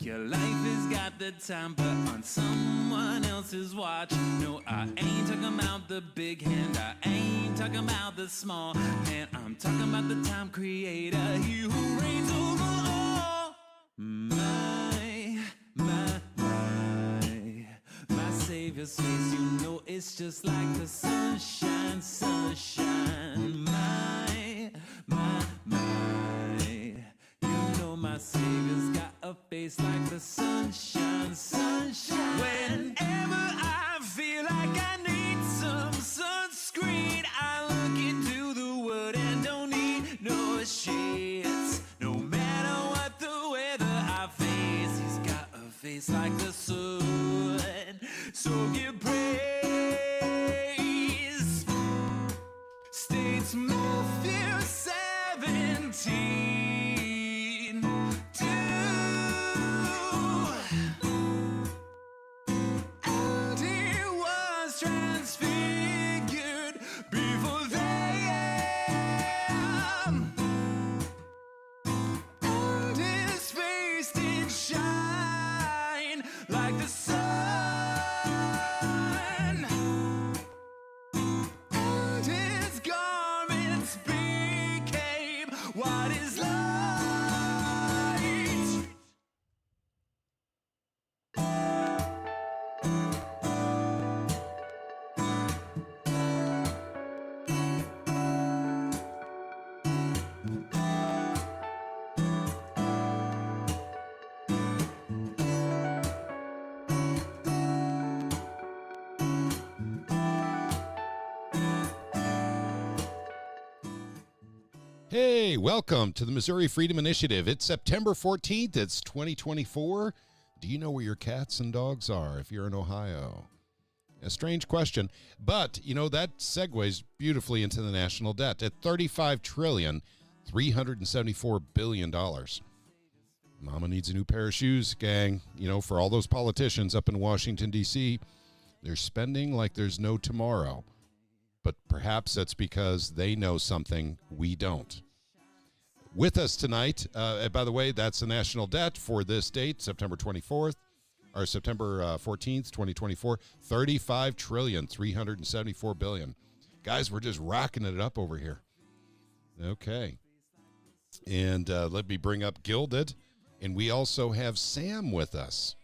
Your life has got the time, but on someone else's watch. No, I ain't talking about the big hand, I ain't talking about the small man. I'm talking about the time creator, he who reigns over all. My Savior's face, you know it's just like the sunshine, sunshine. You know my Savior's got a face like the sunshine, sunshine. Whenever I feel like I need some sunscreen, I look into the wood and don't need no shades. No matter what the weather I face, he's got a face like the sun. So give praise. States Matthew 17. And he was transfigured before them, and his face did shine like the sun, and his garments became white as light. Hey, welcome to the Missouri Freedom Initiative. It's September 14th. It's 2024. Do you know where your cats and dogs are if you're in Ohio? A strange question, but you know that segues beautifully into the national debt at $35,374 billion. Mama needs a new pair of shoes, gang. You know, for all those politicians up in Washington, D.C., they're spending like there's no tomorrow. But perhaps that's because they know something we don't. With us tonight, by the way, that's the national debt for this date, September 14th, 2024, $35,374 billion. Guys, we're just rocking it up over here. Okay. And let me bring up Gilded. And we also have Sam with us.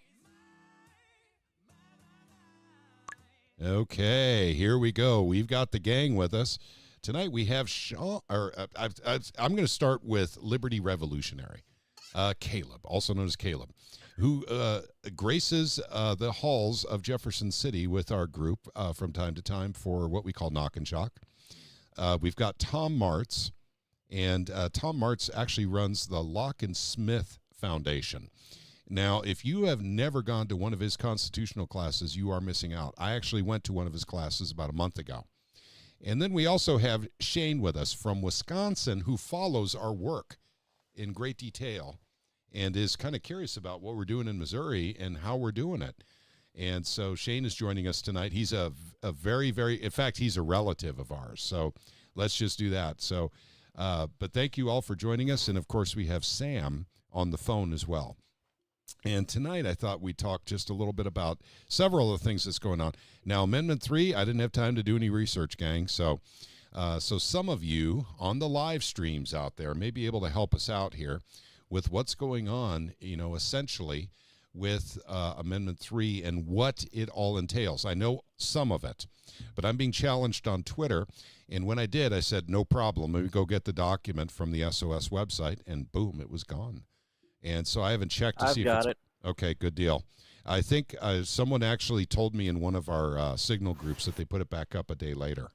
Okay, here we go. We've got the gang with us. Tonight we have Sean, I'm going to start with Liberty Revolutionary, Caleb, also known as Caleb, who graces the halls of Jefferson City with our group from time to time for what we call Knock and Shock. We've got Tom Martz, and Tom Martz actually runs the Lock and Smith Foundation. Now, if you have never gone to one of his constitutional classes, you are missing out. I actually went to one of his classes about a month ago. And then we also have Shane with us from Wisconsin, who follows our work in great detail and is kind of curious about what we're doing in Missouri and how we're doing it. And so Shane is joining us tonight. He's a very, very, in fact, he's a relative of ours. So let's just do that. So, but thank you all for joining us. And of course, we have Sam on the phone as well. And tonight I thought we'd talk just a little bit about several of the things that's going on. Now, Amendment 3, I didn't have time to do any research, gang. So some of you on the live streams out there may be able to help us out here with what's going on, you know, essentially with Amendment 3 and what it all entails. I know some of it, but I'm being challenged on Twitter. And when I did, I said, no problem. Let me go get the document from the SOS website. And boom, it was gone. And so I haven't checked to see if it's... Okay, good deal. I think someone actually told me in one of our Signal groups that they put it back up a day later.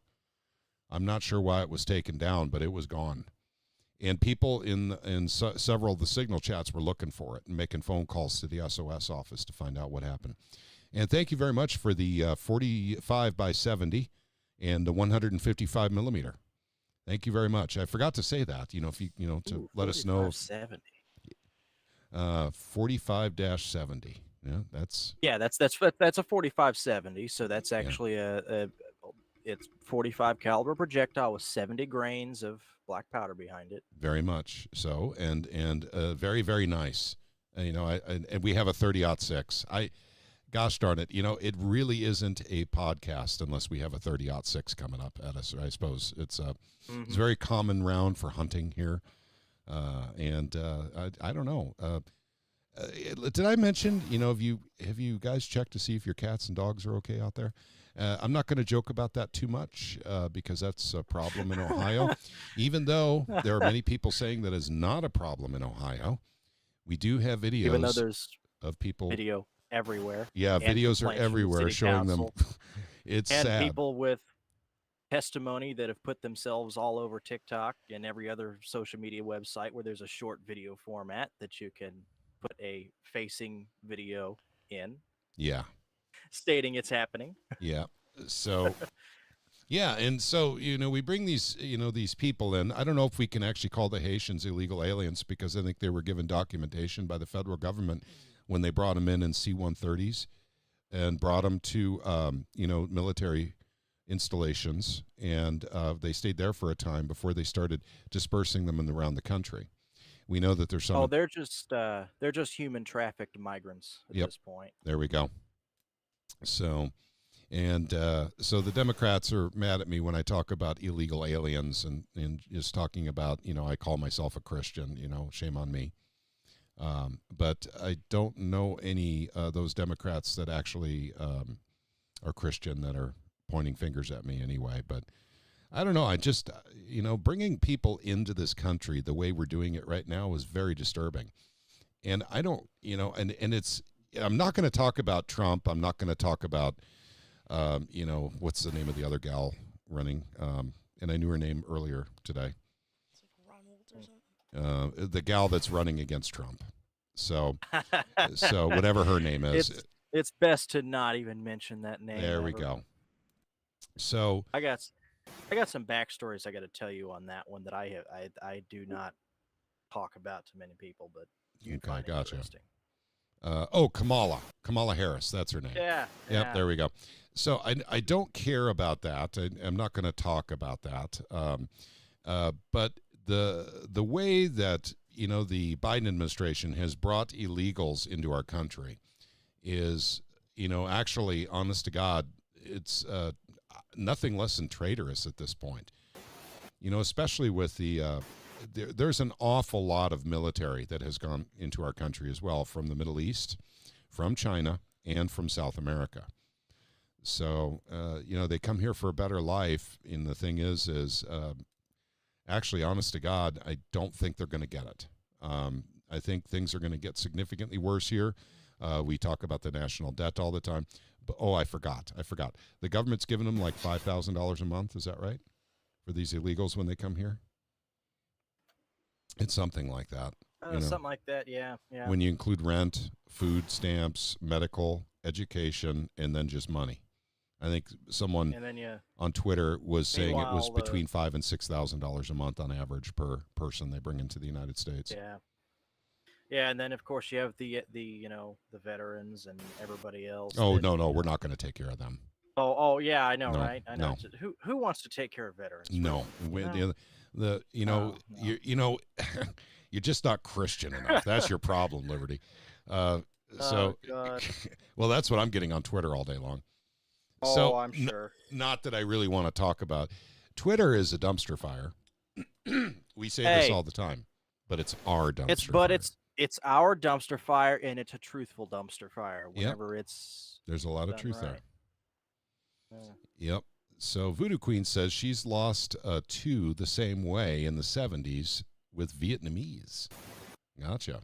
I'm not sure why it was taken down, but it was gone. And people in several of the Signal chats were looking for it and making phone calls to the SOS office to find out what happened. And thank you very much for the 45 by 70 and the 155 millimeter. Thank you very much. I forgot to say that, you know, if to let us know. 70. 45-70. Yeah, that's a 4570. So that's actually it's 45 caliber projectile with 70 grains of black powder behind it. Very much so, and very, very nice. And we have a 30-06. Gosh darn it, it really isn't a podcast unless we have a 30-06 coming up at us. I suppose it's a very common round for hunting here, and I don't know. Did I mention? Have you guys checked to see if your cats and dogs are okay out there? I'm not going to joke about that too much because that's a problem in Ohio. Even though there are many people saying that is not a problem in Ohio, we do have videos. Even though there's of people video everywhere. Yeah, videos are everywhere showing council, them. It's and sad. people with testimony that have put themselves all over TikTok and every other social media website where there's a short video format that you can put a facing video in. Yeah. Stating it's happening. Yeah. So, yeah. And so, we bring these, these people in. I don't know if we can actually call the Haitians illegal aliens because I think they were given documentation by the federal government when they brought them in C-130s and brought them to, military installations. And they stayed there for a time before they started dispersing them around the country. We know that there's some. Oh, they're just human trafficked migrants at this point. There we go. So the Democrats are mad at me when I talk about illegal aliens and just talking about, I call myself a Christian, shame on me. But I don't know any those Democrats that actually are Christian that are pointing fingers at me anyway. But I don't know. I just, bringing people into this country the way we're doing it right now is very disturbing. And I don't, and it's, I'm not going to talk about Trump. I'm not going to talk about, what's the name of the other gal running? And I knew her name earlier today. It's like Ronald or something. The gal that's running against Trump. So whatever her name is. It's best to not even mention that name. There we go. So I got some backstories I got to tell you on that one that I do not talk about to many people, but you can find interesting. Kamala Harris. That's her name. Yeah. Yep. There we go. So I don't care about that. I'm not going to talk about that. But the way that, the Biden administration has brought illegals into our country is, actually, honest to God, it's nothing less than traitorous at this point. Especially with there's an awful lot of military that has gone into our country as well from the Middle East, from China, and from South America. So, they come here for a better life. And the thing is actually, honest to God, I don't think they're going to get it. I think things are going to get significantly worse here. We talk about the national debt all the time. But, I forgot. The government's giving them like $5,000 a month. Is that right? For these illegals when they come here? It's something like that. Something like that, yeah. When you include rent, food stamps, medical, education, and then just money. I think someone on Twitter was saying it was between $5,000 and $6,000 a month on average per person they bring into the United States. Yeah, and then of course you have the veterans and everybody else. Oh no, we're not going to take care of them. Oh yeah, I know, no, right? I know. No. Who wants to take care of veterans? No, you're just not Christian enough. That's your problem, Liberty. Well, that's what I'm getting on Twitter all day long. So, I'm sure. Not that I really want to talk about. Twitter is a dumpster fire. We say this all the time, but it's our dumpster fire. It's our dumpster fire, and it's a truthful dumpster fire. Whenever there's a lot of truth right. there. Yep. So Voodoo Queen says she's lost 2 the same way in the 70s with Vietnamese. Gotcha.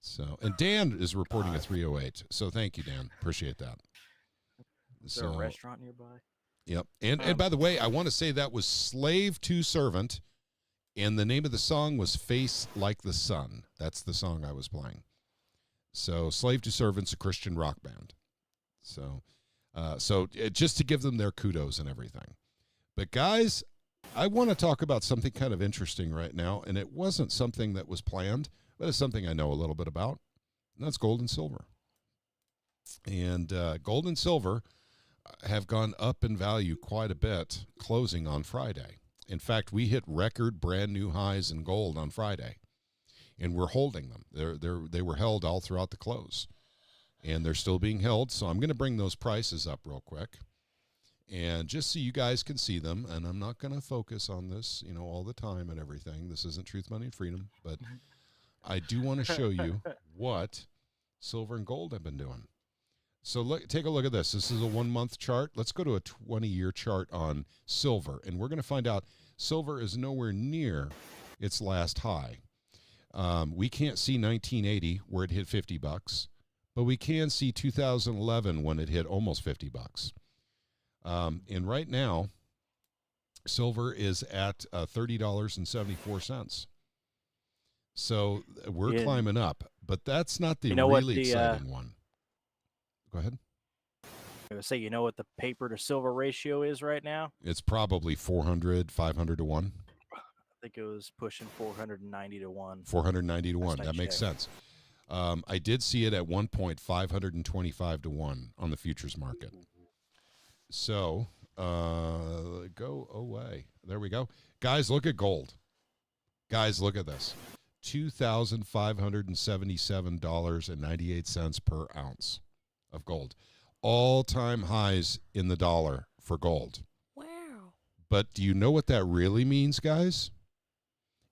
So, and Dan is reporting a 308. So thank you, Dan. Appreciate that. Is there a restaurant nearby? Yep. And by the way, I want to say that was Slave to Servant, and the name of the song was Face Like the Sun. That's the song I was playing. So Slave to Servant's a Christian rock band. So just to give them their kudos and everything. But guys, I want to talk about something kind of interesting right now, and it wasn't something that was planned, but it's something I know a little bit about, and that's gold and silver. And gold and silver have gone up in value quite a bit closing on Friday. In fact, we hit record brand new highs in gold on Friday. and we're holding them. They were held all throughout the close, and they're still being held. So I'm going to bring those prices up real quick, and just so you guys can see them. And I'm not going to focus on this, all the time and everything. This isn't Truth, Money, and Freedom, but I do want to show you what silver and gold have been doing. So take a look at this. This is a 1 month chart. Let's go to a 20-year chart on silver, and we're going to find out silver is nowhere near its last high. We can't see 1980 where it hit $50, but we can see 2011 when it hit almost $50. And right now, silver is at $30.74. So we're climbing up, but that's not the really exciting one. Go ahead. I would say, you know what the paper to silver ratio is right now? It's probably 400, 500 to 1. I think it was pushing 490 to 1. 490 to 1. That makes sense. I did see it at one point 525 to 1 on the futures market. So go away. There we go. Guys, look at gold. Guys, look at this. $2,577.98 per ounce of gold. All-time highs in the dollar for gold. Wow. But do you know what that really means, guys?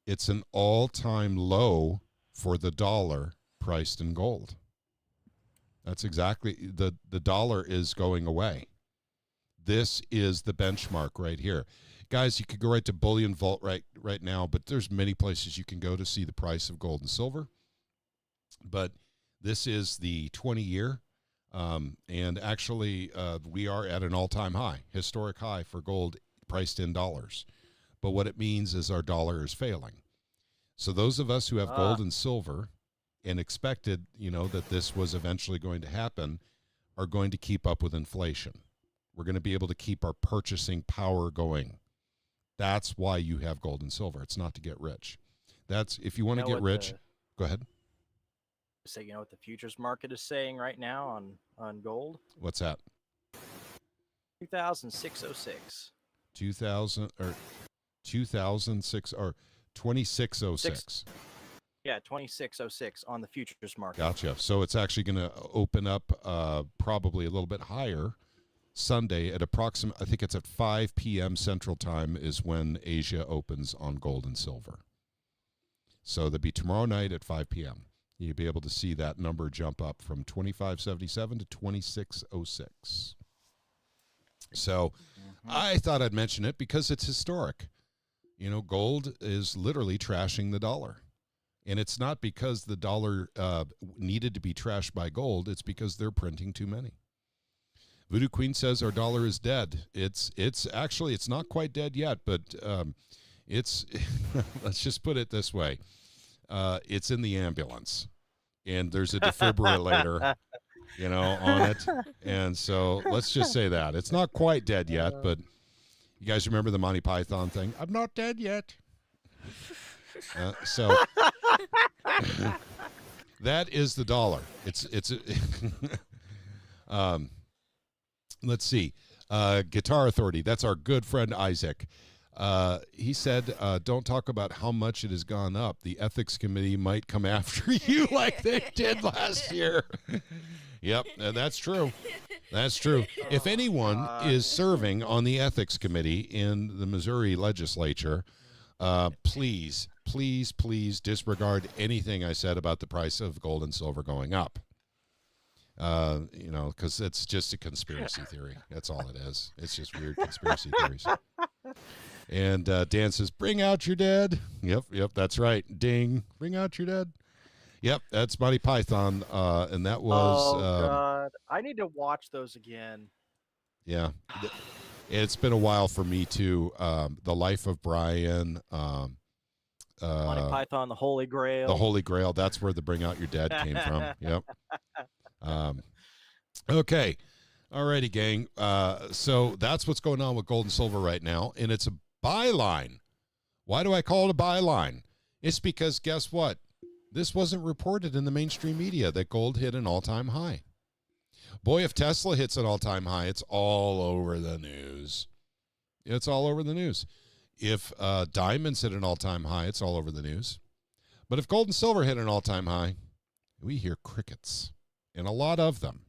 It's an all-time low for the dollar priced in gold. That's exactly, the dollar is going away. This is the benchmark right here. Guys, you could go right to Bullion Vault right now, but there's many places you can go to see the price of gold and silver. But this is the 20-year, and actually we are at an all-time high, historic high for gold priced in dollars. But what it means is our dollar is failing. So those of us who have gold and silver and expected, that this was eventually going to happen are going to keep up with inflation. We're going to be able to keep our purchasing power going. That's why you have gold and silver. It's not to get rich. That's if you want to get rich. Go ahead. Say, you know what the futures market is saying right now on gold? What's that? 2,606. 2006 or 2606. Yeah, 2606 on the futures market. Gotcha. So it's actually going to open up probably a little bit higher Sunday at I think it's at 5 p.m. Central Time is when Asia opens on gold and silver. So that'll be tomorrow night at 5 p.m. You'll be able to see that number jump up from 2577 to 2606. So I thought I'd mention it because it's historic. Gold is literally trashing the dollar. And it's not because the dollar needed to be trashed by gold. It's because they're printing too many. Voodoo Queen says our dollar is dead. It's actually, it's not quite dead yet, but it's, let's just put it this way. It's in the ambulance, and there's a defibrillator, on it. And so let's just say that. It's not quite dead yet, but you guys remember the Monty Python thing? I'm not dead yet. So that is the dollar. It's let's see. GETTR Authority. That's our good friend Isaac. He said, don't talk about how much it has gone up. The ethics committee might come after you like they did last year. Yep, that's true. That's true. If anyone is serving on the ethics committee in the Missouri legislature, please disregard anything I said about the price of gold and silver going up. Because it's just a conspiracy theory. That's all it is. It's just weird conspiracy theories. And Dan says, bring out your dead. Yep, that's right. Ding. Bring out your dead. Yep, that's Monty Python. And that was... God. I need to watch those again. Yeah. It's been a while for me, too. The Life of Brian. Monty Python, The Holy Grail. The Holy Grail. That's where the Bring Out Your Dead came from. Yep. Okay. Alrighty, gang. So that's what's going on with gold and silver right now, and it's a byline. Why do I call it a byline? It's because guess what? This wasn't reported in the mainstream media that gold hit an all-time high. Boy, if Tesla hits an all-time high, it's all over the news. It's all over the news. If diamonds hit an all-time high, it's all over the news. But if gold and silver hit an all-time high, we hear crickets, and a lot of them.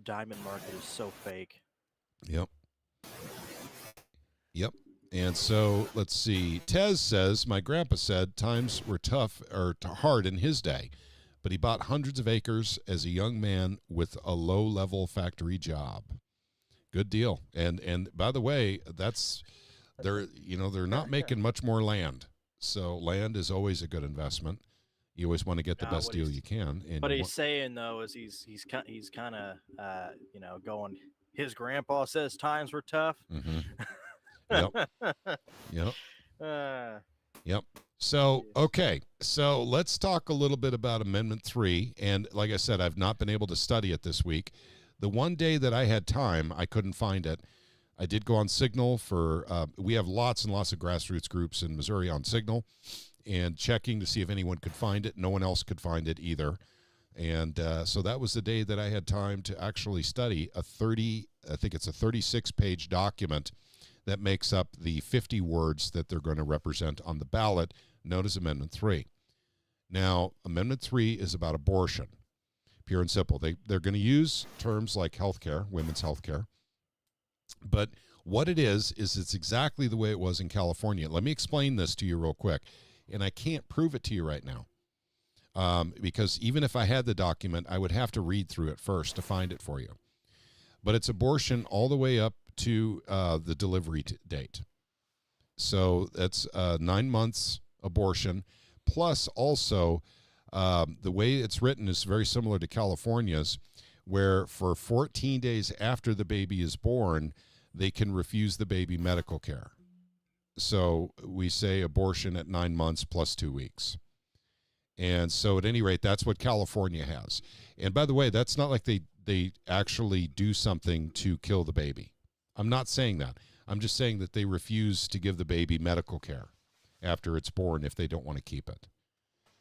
Diamond market is so fake. Yep. And so let's see. Tez says, my grandpa said times were tough or hard in his day, but he bought hundreds of acres as a young man with a low-level factory job. Good deal. And by the way, they're not making much more land. So land is always a good investment. You always want to get the best deal you can. And what he's saying though is he's kind of going. His grandpa says times were tough. Mm-hmm. Yep. Yep. So, okay. So let's talk a little bit about Amendment 3. And like I said, I've not been able to study it this week. The one day that I had time, I couldn't find it. I did go on Signal for, we have lots and lots of grassroots groups in Missouri on Signal, and checking to see if anyone could find it. No one else could find it either. And so that was the day that I had time to actually study I think it's a 36-page document that makes up the 50 words that they're going to represent on the ballot, known as Amendment 3. Now, Amendment 3 is about abortion, pure and simple. They're going to use terms like healthcare, women's healthcare, but what it is it's exactly the way it was in California. Let me explain this to you real quick, and I can't prove it to you right now because even if I had the document, I would have to read through it first to find it for you. But it's abortion all the way up to the delivery date. So that's 9 months abortion, plus also the way it's written is very similar to California's, where for 14 days after the baby is born, they can refuse the baby medical care. So we say abortion at 9 months plus 2 weeks. And so at any rate, that's what California has. And by the way, that's not like they actually do something to kill the baby. I'm not saying that. I'm just saying that they refuse to give the baby medical care after it's born if they don't want to keep it.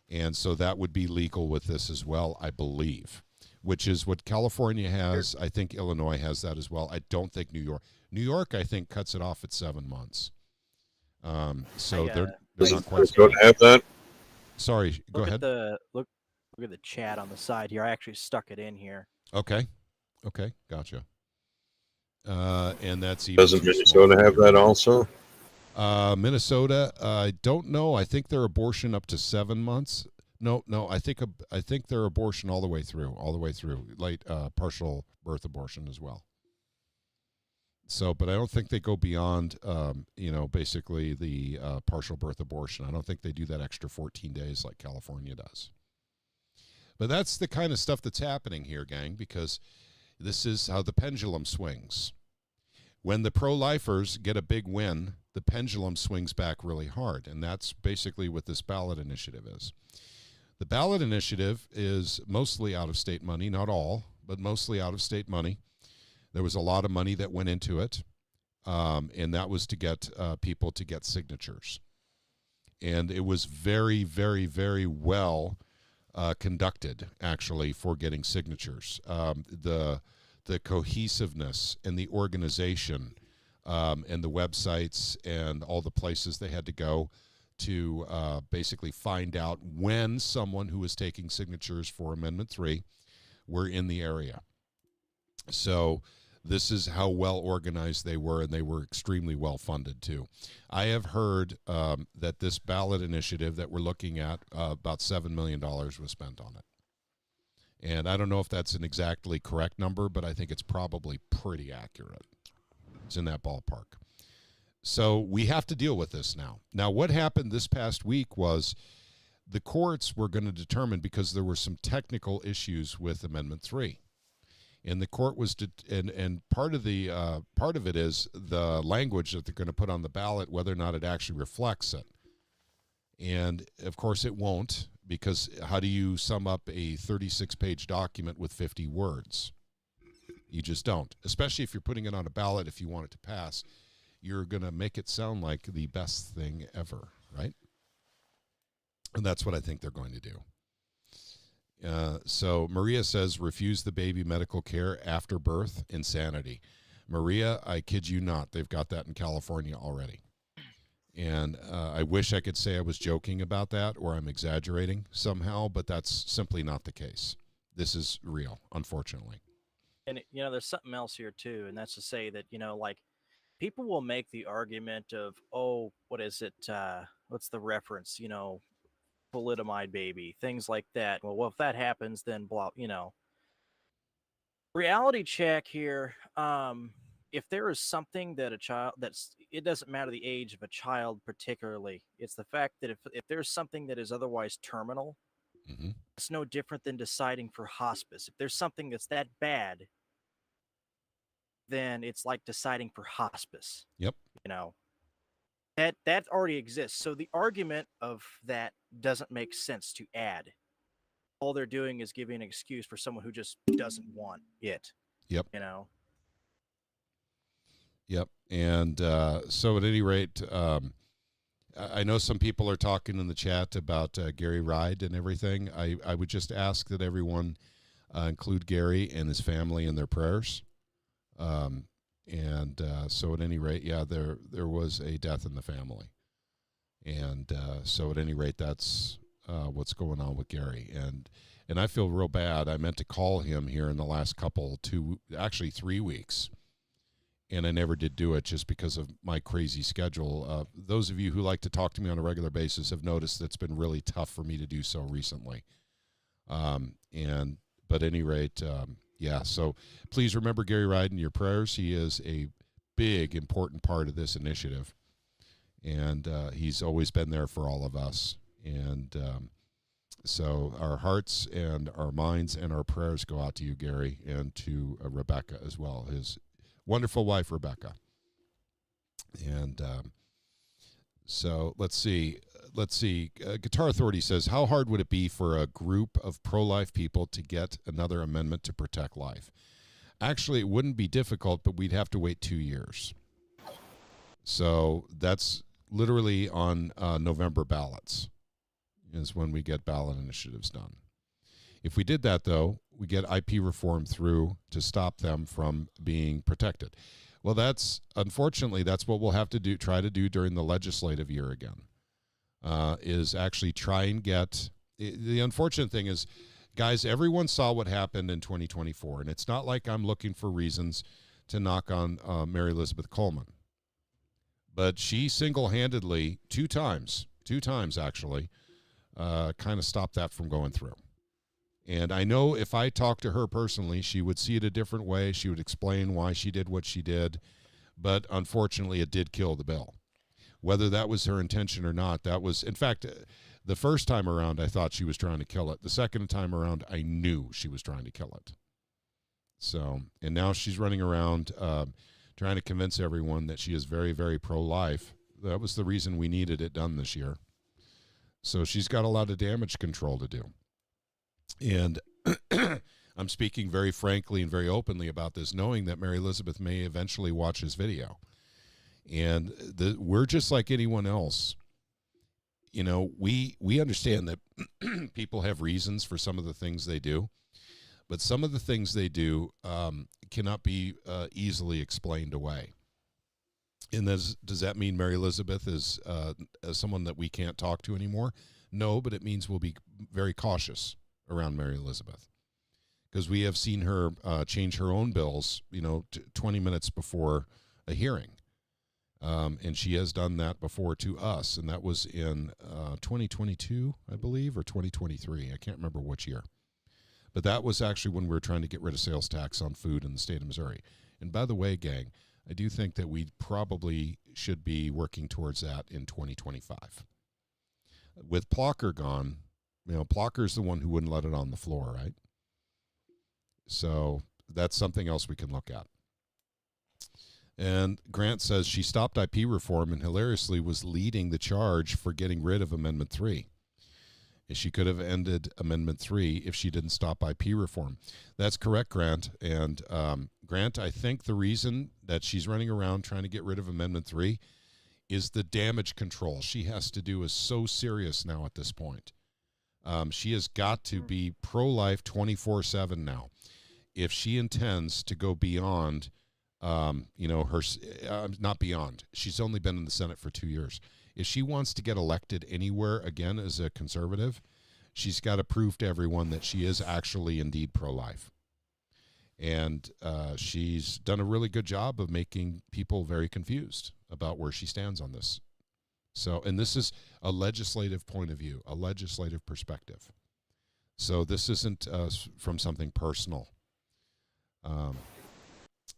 And so that would be legal with this as well, I believe, which is what California has. I think Illinois has that as well. I don't think New York, I think, cuts it off at 7 months. So they're not quite. Don't have that. Sorry, go ahead. Look at the chat on the side here. I actually stuck it in here. Okay, gotcha. And that's even Doesn't Minnesota have that also? Minnesota, I don't know. I think their abortion up to 7 months. No. I think their abortion all the way through, late partial birth abortion as well. So, but I don't think they go beyond, basically the partial birth abortion. I don't think they do that extra 14 days like California does. But that's the kind of stuff that's happening here, gang, because this is how the pendulum swings. When the pro-lifers get a big win, the pendulum swings back really hard, and that's basically what this ballot initiative is. The ballot initiative is mostly out-of-state money, not all, but mostly out-of-state money. There was a lot of money that went into it, and that was to get people to get signatures. And it was very, very, very well conducted, actually, for getting signatures. The cohesiveness and the organization and the websites and all the places they had to go to basically find out when someone who was taking signatures for Amendment 3 were in the area. So this is how well organized they were, and they were extremely well funded too. I have heard that this ballot initiative that we're looking at, about $7 million was spent on it. And I don't know if that's an exactly correct number, but I think it's probably pretty accurate. It's in that ballpark. So we have to deal with this now. Now, what happened this past week was the courts were going to determine, because there were some technical issues with Amendment 3. And the court was, and part of it is the language that they're going to put on the ballot, whether or not it actually reflects it. And of course it won't, because how do you sum up a 36-page document with 50 words? You just don't. Especially if you're putting it on a ballot, if you want it to pass, you're going to make it sound like the best thing ever, right? And that's what I think they're going to do. So Maria says, refuse the baby medical care after birth. Insanity. Maria, I kid you not, they've got that in California already. And I wish I could say I was joking about that or I'm exaggerating somehow, but that's simply not the case. This is real, unfortunately. And there's something else here too, and that's to say that like people will make the argument of, oh, what is it? What's the reference? Thalidomide baby, things like that. Well, if that happens, then blah. Reality check here. If there is something that a child it doesn't matter the age of a child particularly. It's the fact that if there's something that is otherwise terminal, Mm-hmm. it's no different than deciding for hospice. If there's something that's that bad, then it's like deciding for hospice. Yep. That already exists. So the argument of that doesn't make sense to add. All they're doing is giving an excuse for someone who just doesn't want it. Yep. Yep. And so at any rate, I know some people are talking in the chat about Gary Ride and everything. I would just ask that everyone include Gary and his family in their prayers. So at any rate, yeah, there was a death in the family. And so at any rate, that's what's going on with Gary. And I feel real bad. I meant to call him here in the last 3 weeks. And I never did do it just because of my crazy schedule. Those of you who like to talk to me on a regular basis have noticed that it's been really tough for me to do so recently. But at any rate, yeah, so please remember Gary Ride in your prayers. He is a big, important part of this initiative. And he's always been there for all of us. And so our hearts and our minds and our prayers go out to you, Gary, and to Rebecca as well, his wonderful wife, Rebecca. And so let's see. Guitar Authority says, how hard would it be for a group of pro-life people to get another amendment to protect life? Actually, it wouldn't be difficult, but we'd have to wait 2 years. So that's literally on November ballots is when we get ballot initiatives done. If we did that, though, we get IP reform through to stop them from being protected. Well, unfortunately, that's what we'll have to try to do during the legislative year again, is actually try and get, the unfortunate thing is, guys, everyone saw what happened in 2024, and it's not like I'm looking for reasons to knock on Mary Elizabeth Coleman. But she single-handedly, two times actually, kind of stopped that from going through. And I know if I talked to her personally, she would see it a different way. She would explain why she did what she did. But unfortunately, it did kill the bill. Whether that was her intention or not, that was, in fact, the first time around, I thought she was trying to kill it. The second time around, I knew she was trying to kill it. So, and now she's running around trying to convince everyone that she is very, very pro-life. That was the reason we needed it done this year. So she's got a lot of damage control to do. And I'm speaking very frankly and very openly about this, knowing that Mary Elizabeth may eventually watch this video. And we're just like anyone else. We understand that people have reasons for some of the things they do, but some of the things they do cannot be easily explained away. And does that mean Mary Elizabeth is someone that we can't talk to anymore? No, but it means we'll be very cautious around Mary Elizabeth, because we have seen her change her own bills, 20 minutes before a hearing. And she has done that before to us, and that was in 2022, I believe, or 2023. I can't remember which year. But that was actually when we were trying to get rid of sales tax on food in the state of Missouri. And by the way, gang, I do think that we probably should be working towards that in 2025. With Plocker gone, Plocker's the one who wouldn't let it on the floor, right? So that's something else we can look at. And Grant says she stopped IP reform and hilariously was leading the charge for getting rid of Amendment 3. She could have ended Amendment 3 if she didn't stop IP reform. That's correct, Grant. And Grant, I think the reason that she's running around trying to get rid of Amendment 3 is the damage control she has to do is so serious now at this point. She has got to be pro-life 24/7 now. If she intends to go beyond, not beyond. She's only been in the Senate for 2 years. if she wants to get elected anywhere again as a conservative, she's got to prove to everyone that she is actually indeed pro-life. And she's done a really good job of making people very confused about where she stands on this. So, and this is a legislative point of view, a legislative perspective. So this isn't from something personal.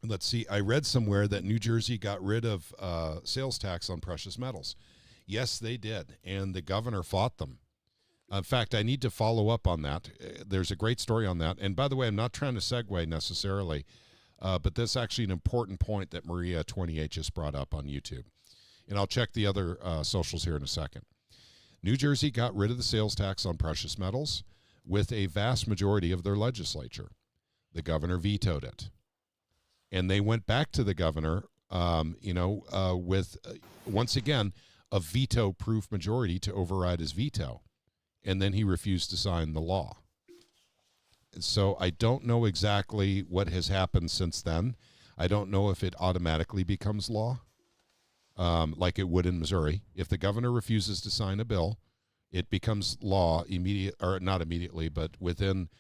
Let's see. I read somewhere that New Jersey got rid of sales tax on precious metals. Yes, they did. And the governor fought them. In fact, I need to follow up on that. There's a great story on that. And by the way, I'm not trying to segue necessarily, but that's actually an important point that Maria 28 just brought up on YouTube. And I'll check the other socials here in a second. New Jersey got rid of the sales tax on precious metals with a vast majority of their legislature. The governor vetoed it. And they went back to the governor, with, once again, a veto-proof majority to override his veto. And then he refused to sign the law. So I don't know exactly what has happened since then. I don't know if it automatically becomes law, like it would in Missouri. If the governor refuses to sign a bill, it becomes law not immediately, but within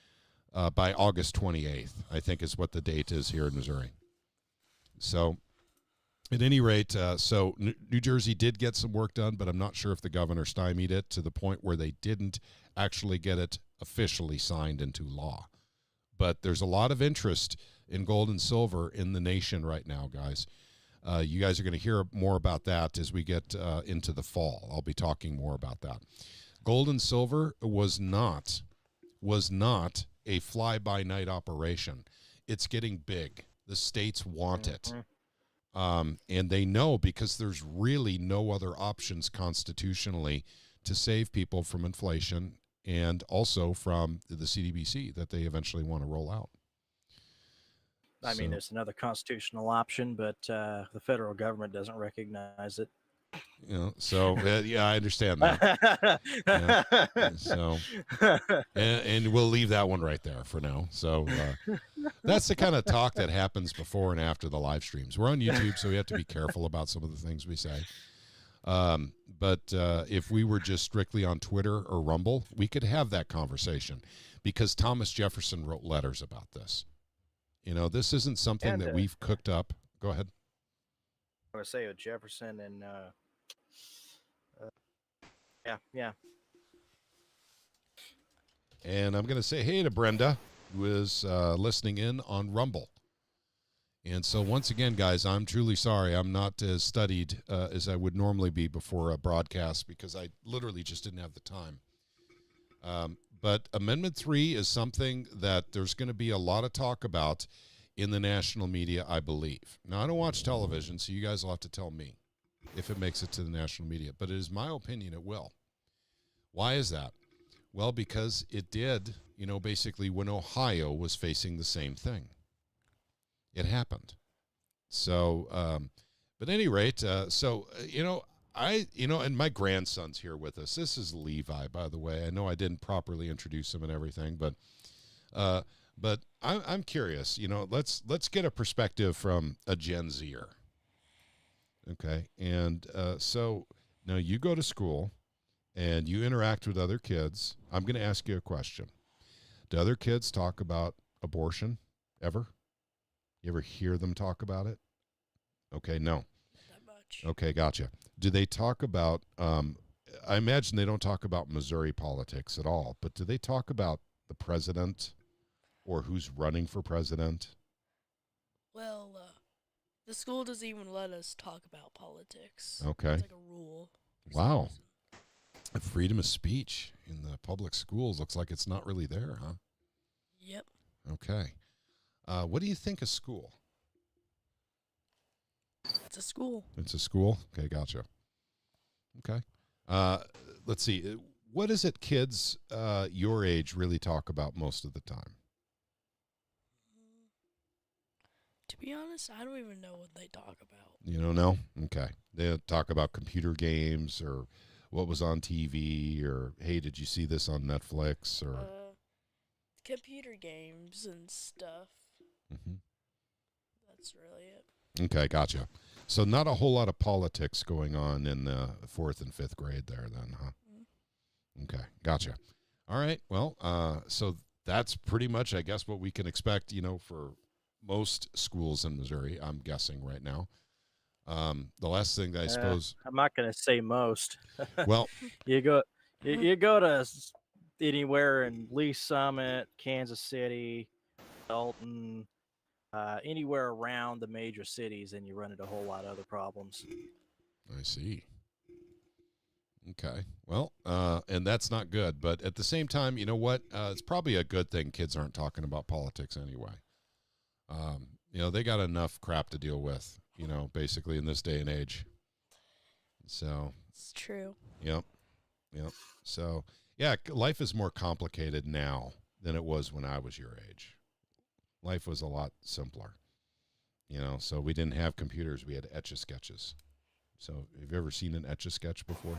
by August 28th, I think is what the date is here in Missouri. So at any rate, so New Jersey did get some work done, but I'm not sure if the governor stymied it to the point where they didn't actually get it officially signed into law. But there's a lot of interest in gold and silver in the nation right now, guys. You guys are going to hear more about that as we get into the fall. I'll be talking more about that. Gold and silver was not a fly-by-night operation. It's getting big. The states want it. And they know, because there's really no other options constitutionally to save people from inflation and also from the CDBC that they eventually want to roll out. I mean, there's another constitutional option, but the federal government doesn't recognize it. So yeah, I understand that. So, and we'll leave that one right there for now. So that's the kind of talk that happens before and after the live streams. We're on YouTube, so we have to be careful about some of the things we say. But if we were just strictly on Twitter or Rumble, we could have that conversation, because Thomas Jefferson wrote letters about this. This isn't something that we've cooked up. Go ahead. I would say with Jefferson and yeah. And I'm going to say hey to Brenda, who is listening in on Rumble. And so once again, guys, I'm truly sorry I'm not as studied as I would normally be before a broadcast, because I literally just didn't have the time. But Amendment 3 is something that there's going to be a lot of talk about in the national media, I believe. Now, I don't watch television, so you guys will have to tell me if it makes it to the national media. But it is my opinion it will. Why is that? Well, because it did, basically when Ohio was facing the same thing. It happened. So, but at any rate, and my grandson's here with us. This is Levi, by the way. I know I didn't properly introduce him and everything, but I'm curious. Let's get a perspective from a Gen Zer. Okay, and so now you go to school and you interact with other kids. I'm going to ask you a question. Do other kids talk about abortion ever? You ever hear them talk about it? Okay, no. Not that much. Okay, gotcha. Do they talk about, I imagine they don't talk about Missouri politics at all, but do they talk about the president or who's running for president? Well, the school doesn't even let us talk about politics. Okay. It's like a rule. for some Wow. reason. Freedom of speech in the public schools looks like it's not really there, huh? Yep. Okay. What do you think of school? It's a school. It's a school? Okay, gotcha. Okay. Let's see. What is it kids your age really talk about most of the time? To be honest, I don't even know what they talk about. You don't know? Okay. They talk about computer games or what was on TV or, hey, did you see this on Netflix? Or Computer games and stuff. Mhm. That's really it. Okay, gotcha. So not a whole lot of politics going on in the 4th and 5th grade there then, huh? Okay, gotcha. All right, well, so that's pretty much, I guess, what we can expect, for most schools in Missouri, I'm guessing right now. The last thing that I suppose... I'm not going to say most. Well... You go to anywhere in Lee Summit, Kansas City, Dalton, anywhere around the major cities, and you run into a whole lot of other problems. I see. Okay. Well, and that's not good. But at the same time, you know what? It's probably a good thing kids aren't talking about politics anyway. They got enough crap to deal with, basically in this day and age. So. It's true. Yep. So, yeah, life is more complicated now than it was when I was your age. Life was a lot simpler. So we didn't have computers. We had Etch-a-Sketches. So have you ever seen an Etch-a-Sketch before?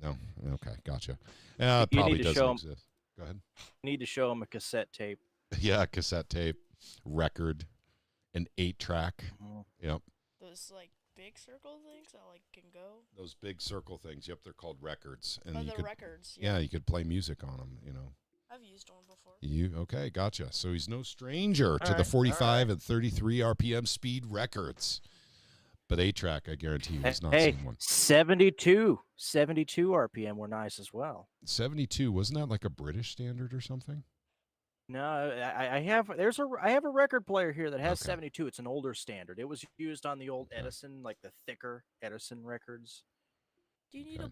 No? Okay, gotcha. It probably doesn't exist. Go ahead. You need to show them a cassette tape. Yeah, cassette tape, record, an 8-track. Yep. Those, big circle things that, can go? Those big circle things. Yep, they're called records. And records. Yeah, you could play music on them, I've used one before. Okay, gotcha. So he's no stranger to the 45 and 33 RPM speed records. But 8-track, I guarantee you, he's not seen one. 72 RPM were nice as well. 72, wasn't that like a British standard or something? No, I have a record player here that has 72. It's an older standard. It was used on the old Edison, like the thicker Edison records. Do you need a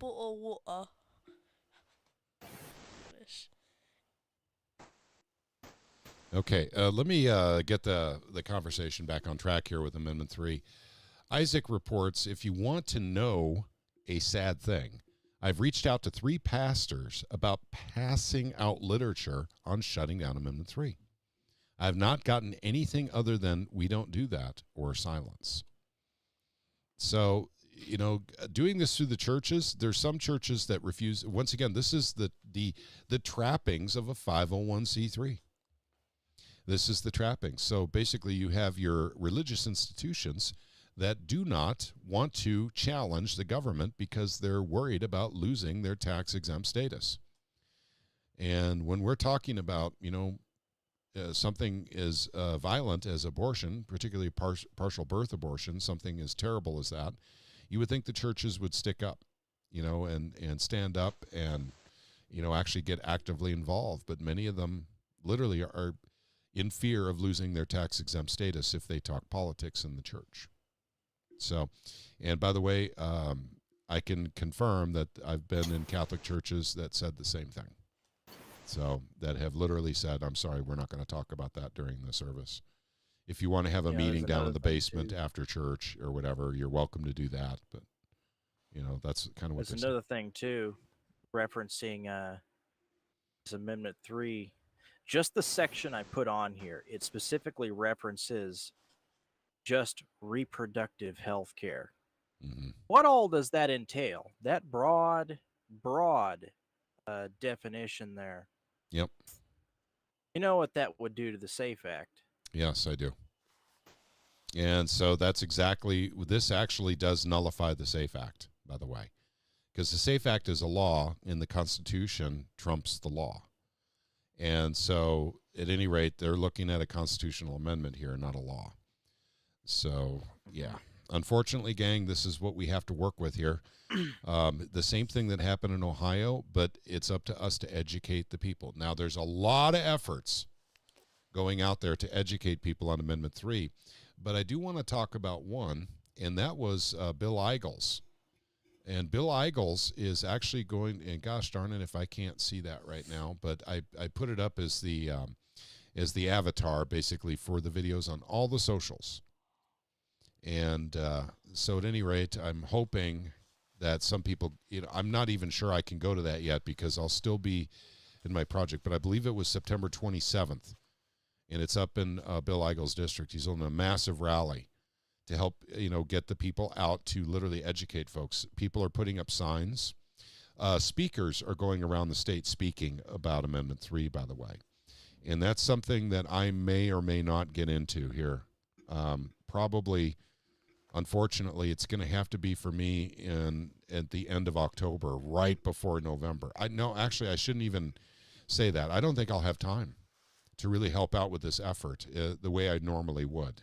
Okay, let me get the conversation back on track here with Amendment 3. Isaac reports, if you want to know a sad thing, I've reached out to 3 pastors about passing out literature on shutting down Amendment 3. I have not gotten anything other than we don't do that or silence. So, doing this through the churches, there's some churches that refuse. Once again, this is the trappings of a 501c3. This is the trappings. So basically you have your religious institutions that do not want to challenge the government because they're worried about losing their tax-exempt status. And when we're talking about, something as violent as abortion, particularly partial birth abortion, something as terrible as that, you would think the churches would stick up, and stand up and, actually get actively involved. But many of them literally are in fear of losing their tax-exempt status if they talk politics in the church. So, and by the way, I can confirm that I've been in Catholic churches that said the same thing. So, that have literally said, I'm sorry, we're not going to talk about that during the service. If you want to have a meeting down in the basement after church or whatever, you're welcome to do that. But, that's kind of what There's another thing, too, referencing this Amendment 3. Just the section I put on here, it specifically references just reproductive health care. Mm-hmm. What all does that entail? That broad definition there. Yep. You know what that would do to the SAFE Act? Yes, I do. And so that's exactly, this actually does nullify the SAFE Act, by the way, because the SAFE Act is a law and the Constitution trumps the law. And so, at any rate, they're looking at a constitutional amendment here, not a law. So, yeah. Unfortunately, gang, this is what we have to work with here. The same thing that happened in Ohio, but it's up to us to educate the people. Now, there's a lot of efforts going out there to educate people on Amendment 3, but I do want to talk about one, and that was Bill Eigels. And Bill Eigels is actually going, and gosh darn it if I can't see that right now, but I put it up as the avatar basically for the videos on all the socials. And so at any rate, I'm hoping that some people, I'm not even sure I can go to that yet because I'll still be in my project, but I believe it was September 27th, and it's up in Bill Eigels' district. He's on a massive rally to help, get the people out to literally educate folks. People are putting up signs. Speakers are going around the state speaking about Amendment 3, by the way. And that's something that I may or may not get into here Probably, unfortunately, it's going to have to be for me at the end of October, right before November. Actually, I shouldn't even say that. I don't think I'll have time to really help out with this effort the way I normally would.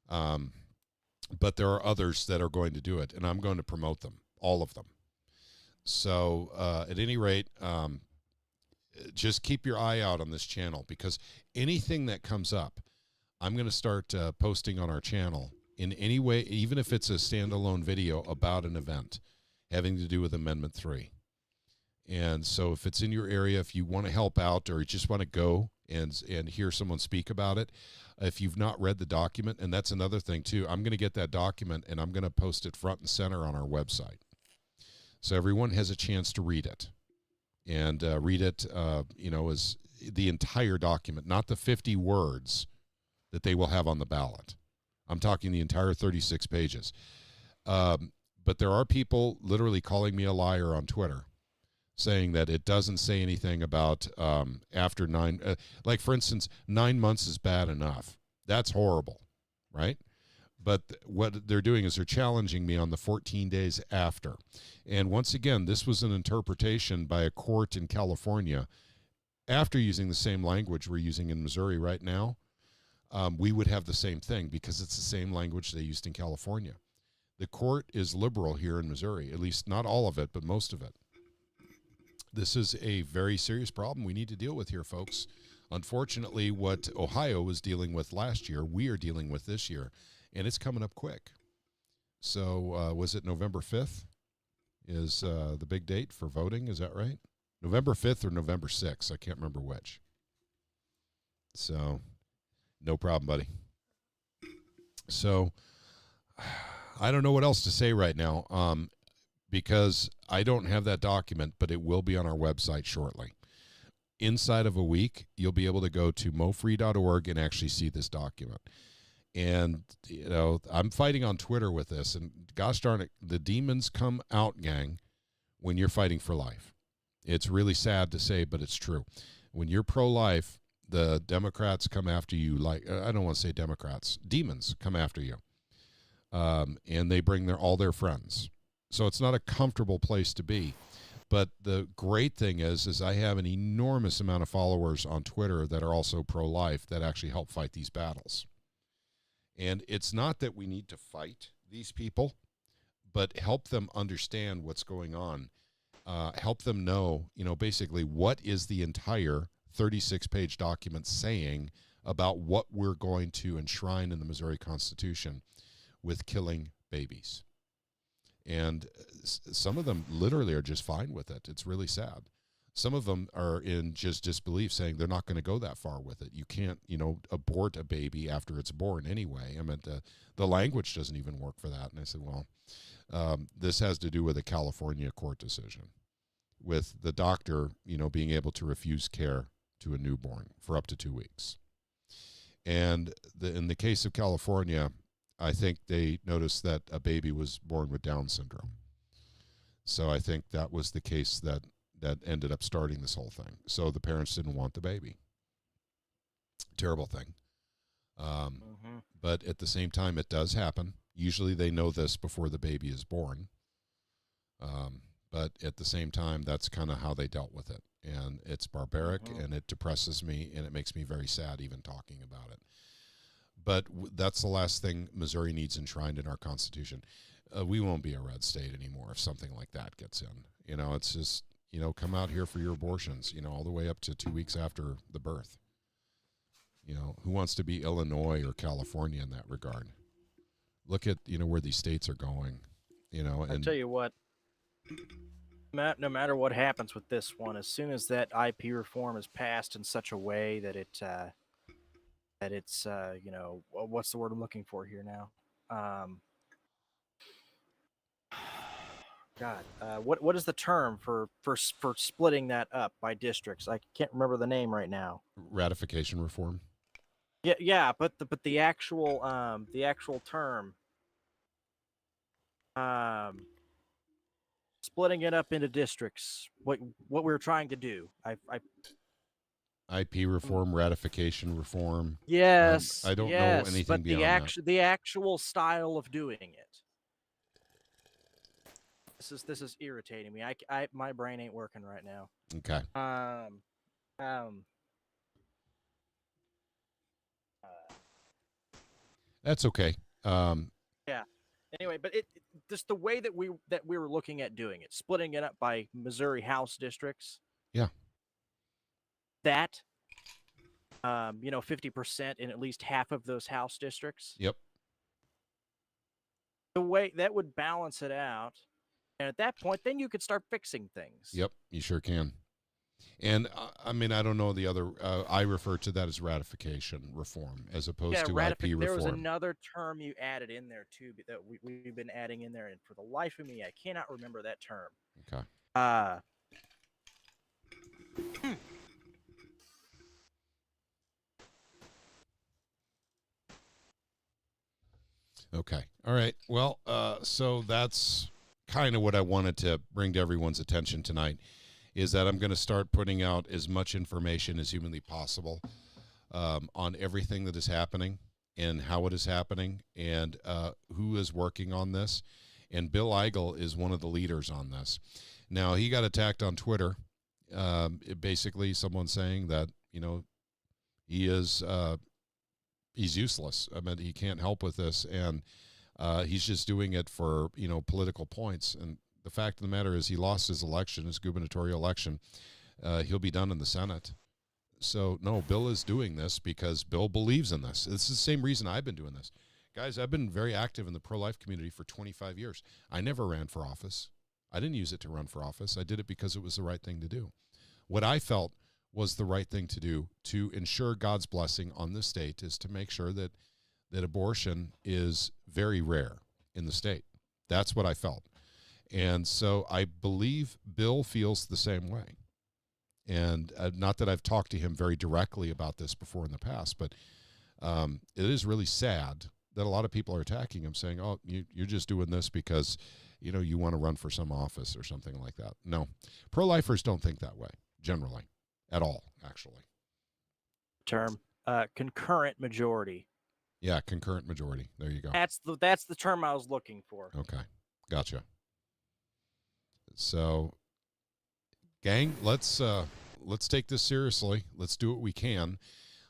But there are others that are going to do it, and I'm going to promote them, all of them. So at any rate, just keep your eye out on this channel, because anything that comes up, I'm going to start posting on our channel in any way, even if it's a standalone video about an event having to do with Amendment 3. And so if it's in your area, if you want to help out or you just want to go and hear someone speak about it, if you've not read the document, and that's another thing too, I'm going to get that document and I'm going to post it front and center on our website. So everyone has a chance to read it. And read it, as the entire document, not the 50 words that they will have on the ballot. I'm talking the entire 36 pages. But there are people literally calling me a liar on Twitter, saying that it doesn't say anything about after 9. Like, for instance, 9 months is bad enough. That's horrible, right? But what they're doing is they're challenging me on the 14 days after. And once again, this was an interpretation by a court in California after using the same language we're using in Missouri right now. We would have the same thing because it's the same language they used in California. The court is liberal here in Missouri, at least not all of it, but most of it. This is a very serious problem we need to deal with here, folks. Unfortunately, what Ohio was dealing with last year, we are dealing with this year. And it's coming up quick. So was it November 5th is the big date for voting? Is that right? November 5th or November 6th? I can't remember which. So no problem, buddy. So I don't know what else to say right now because I don't have that document, but it will be on our website shortly. Inside of a week, you'll be able to go to mofree.org and actually see this document. And, I'm fighting on Twitter with this, and gosh darn it, the demons come out, gang, when you're fighting for life. It's really sad to say, but it's true. When you're pro-life, the Democrats come after you like, I don't want to say Democrats, demons come after you. And they bring all their friends. So it's not a comfortable place to be. But the great thing is I have an enormous amount of followers on Twitter that are also pro-life that actually help fight these battles. And it's not that we need to fight these people, but help them understand what's going on. Help them know, basically what is the entire 36-page document saying about what we're going to enshrine in the Missouri Constitution with killing babies. And some of them literally are just fine with it. It's really sad. Some of them are in just disbelief, saying they're not going to go that far with it. You can't, abort a baby after it's born anyway. I mean, the language doesn't even work for that. And I said, well, this has to do with a California court decision with the doctor, being able to refuse care to a newborn for up to 2 weeks. And in the case of California, I think they noticed that a baby was born with Down syndrome. So I think that was the case that ended up starting this whole thing. So the parents didn't want the baby. Terrible thing. But at the same time, it does happen. Usually they know this before the baby is born. But at the same time, that's kind of how they dealt with it. And it's barbaric, and it depresses me, and it makes me very sad even talking about it. But that's the last thing Missouri needs enshrined in our Constitution. We won't be a red state anymore if something like that gets in. It's just, come out here for your abortions, all the way up to 2 weeks after the birth. Who wants to be Illinois or California in that regard? Look at, where these states are going, and I'll tell you what, no matter what happens with this one, as soon as that IP reform is passed in such a way that it's, what's the word I'm looking for here now? God, what is the term for splitting that up by districts? I can't remember the name right now. Ratification reform. Yeah, but the actual term, splitting it up into districts. What we're trying to do. IP reform, ratification reform. Yes, I don't know yes, anything but beyond that. the actual style of doing it. This is irritating me. My brain ain't working right now. Okay. That's okay. Yeah. Anyway, but just the way that we were looking at doing it, splitting it up by Missouri House districts. Yeah. That 50% in at least half of those House districts. Yep. The way that would balance it out, and at that point, then you could start fixing things. Yep. You sure can. And I mean, I don't know the other. I refer to that as ratification reform as opposed to IP reform. There was another term you added in there too that we've been adding in there, and for the life of me, I cannot remember that term. Okay. Okay. All right. Well, so that's kind of what I wanted to bring to everyone's attention tonight, is that I'm going to start putting out as much information as humanly possible on everything that is happening and how it is happening and who is working on this. And Bill Eigel is one of the leaders on this. Now, he got attacked on Twitter. Basically, someone saying that, he is he's useless. I mean, he can't help with this, and he's just doing it for, political points. And the fact of the matter is he lost his election, his gubernatorial election. He'll be done in the Senate. So, no, Bill is doing this because Bill believes in this. It's the same reason I've been doing this. Guys, I've been very active in the pro-life community for 25 years. I never ran for office. I didn't use it to run for office. I did it because it was the right thing to do. What I felt was the right thing to do to ensure God's blessing on the state is to make sure that abortion is very rare in the state. That's what I felt. And so I believe Bill feels the same way. And not that I've talked to him very directly about this before in the past, but it is really sad that a lot of people are attacking him, saying, oh, you're just doing this because, you want to run for some office or something like that. No, pro-lifers don't think that way, generally, at all, actually. Term, concurrent majority. Yeah, concurrent majority. There you go. That's the term I was looking for. Okay, gotcha. So, gang, let's take this seriously. Let's do what we can.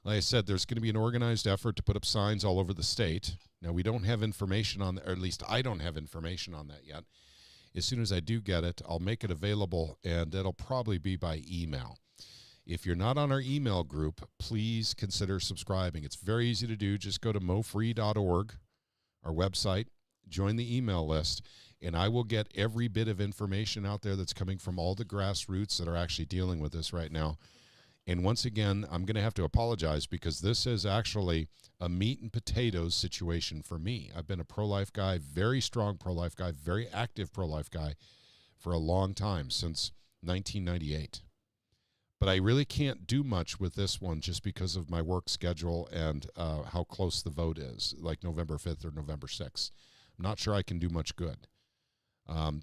Like I said, there's going to be an organized effort to put up signs all over the state. Now, we don't have information on that, or at least I don't have information on that yet. As soon as I do get it, I'll make it available, and it'll probably be by email. If you're not on our email group, please consider subscribing. It's very easy to do. Just go to mofree.org, our website, join the email list, and I will get every bit of information out there that's coming from all the grassroots that are actually dealing with this right now. And once again, I'm going to have to apologize because this is actually a meat and potatoes situation for me. I've been a pro-life guy, very strong pro-life guy, very active pro-life guy for a long time, since 1998. But I really can't do much with this one just because of my work schedule and how close the vote is, like November 5th or November 6th. I'm not sure I can do much good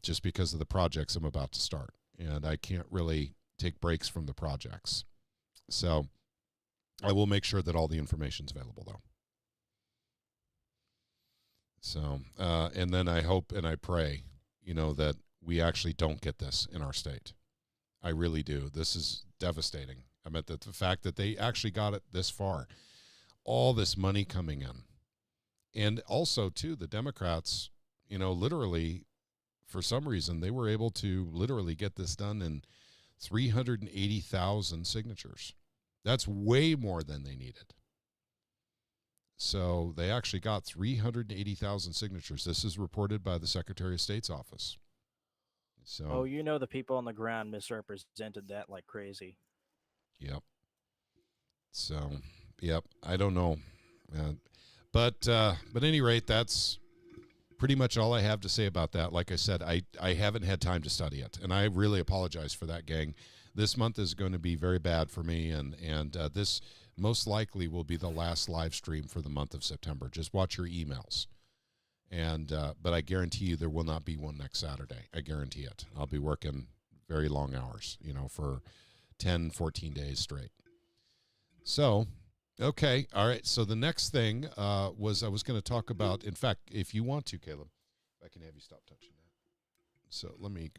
just because of the projects I'm about to start. And I can't really take breaks from the projects. So I will make sure that all the information's available, though. So, and then I hope and I pray, that we actually don't get this in our state. I really do. This is devastating. I mean, the fact that they actually got it this far, all this money coming in. And also, too, the Democrats, literally, for some reason, they were able to literally get this done in 380,000 signatures. That's way more than they needed. So they actually got 380,000 signatures. This is reported by the Secretary of State's office. So, the people on the ground misrepresented that like crazy. Yep. So, yep. I don't know. But at any rate, that's pretty much all I have to say about that. Like I said, I haven't had time to study it, and I really apologize for that, gang. This month is going to be very bad for me, and this most likely will be the last live stream for the month of September. Just watch your emails. And but I guarantee you there will not be one next Saturday. I guarantee it. I'll be working very long hours, for 10, 14 days straight. So, okay, all right. So the next thing was I was going to talk about. In fact, if you want to, Caleb, I can have you stop touching that. So let me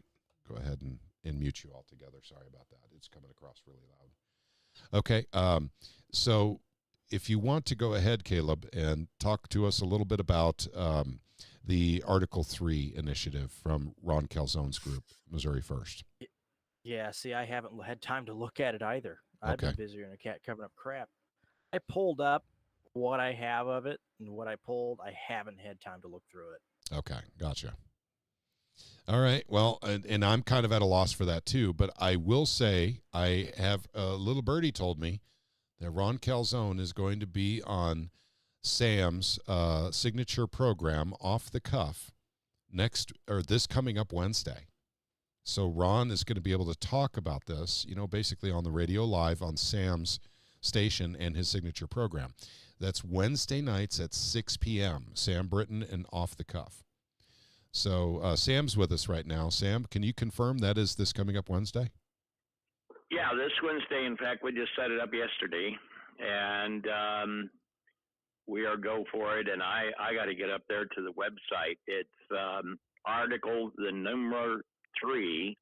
go ahead and mute you altogether. Sorry about that. It's coming across really loud. Okay. So if you want to go ahead, Caleb, and talk to us a little bit about the Article 3 initiative from Ron Calzone's group, Missouri First. Yeah, see, I haven't had time to look at it either. I've Okay. been busier than a cat covering up crap. I pulled up what I have of it, and what I pulled, I haven't had time to look through it. Okay, gotcha. All right. Well, and I'm kind of at a loss for that too, but I will say I have a little birdie told me that Ron Calzone is going to be on Sam's signature program Off the Cuff this coming up Wednesday. So Ron is going to be able to talk about this, basically on the radio live on Sam's station and his signature program. That's Wednesday nights at 6 p.m. Sam Britton and Off the Cuff. So Sam's with us right now. Sam, can you confirm that is this coming up Wednesday? Yeah, this Wednesday. In fact, we just set it up yesterday, and we are go for it. And I got to get up there to the website. It's article the number 3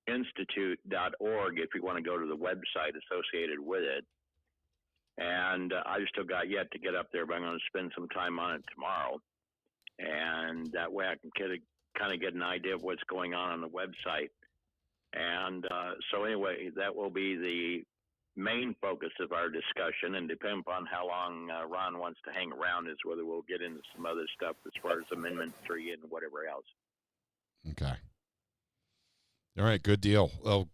institute.org if you want to go to the website associated with it. And I've still got yet to get up there, but I'm going to spend some time on it tomorrow. And that way I can kind of get an idea of what's going on the website. And so anyway, that will be the main focus of our discussion, and depending upon how long Ron wants to hang around is whether we'll get into some other stuff as far as Amendment 3 and whatever else. Okay. All right, good deal. Well,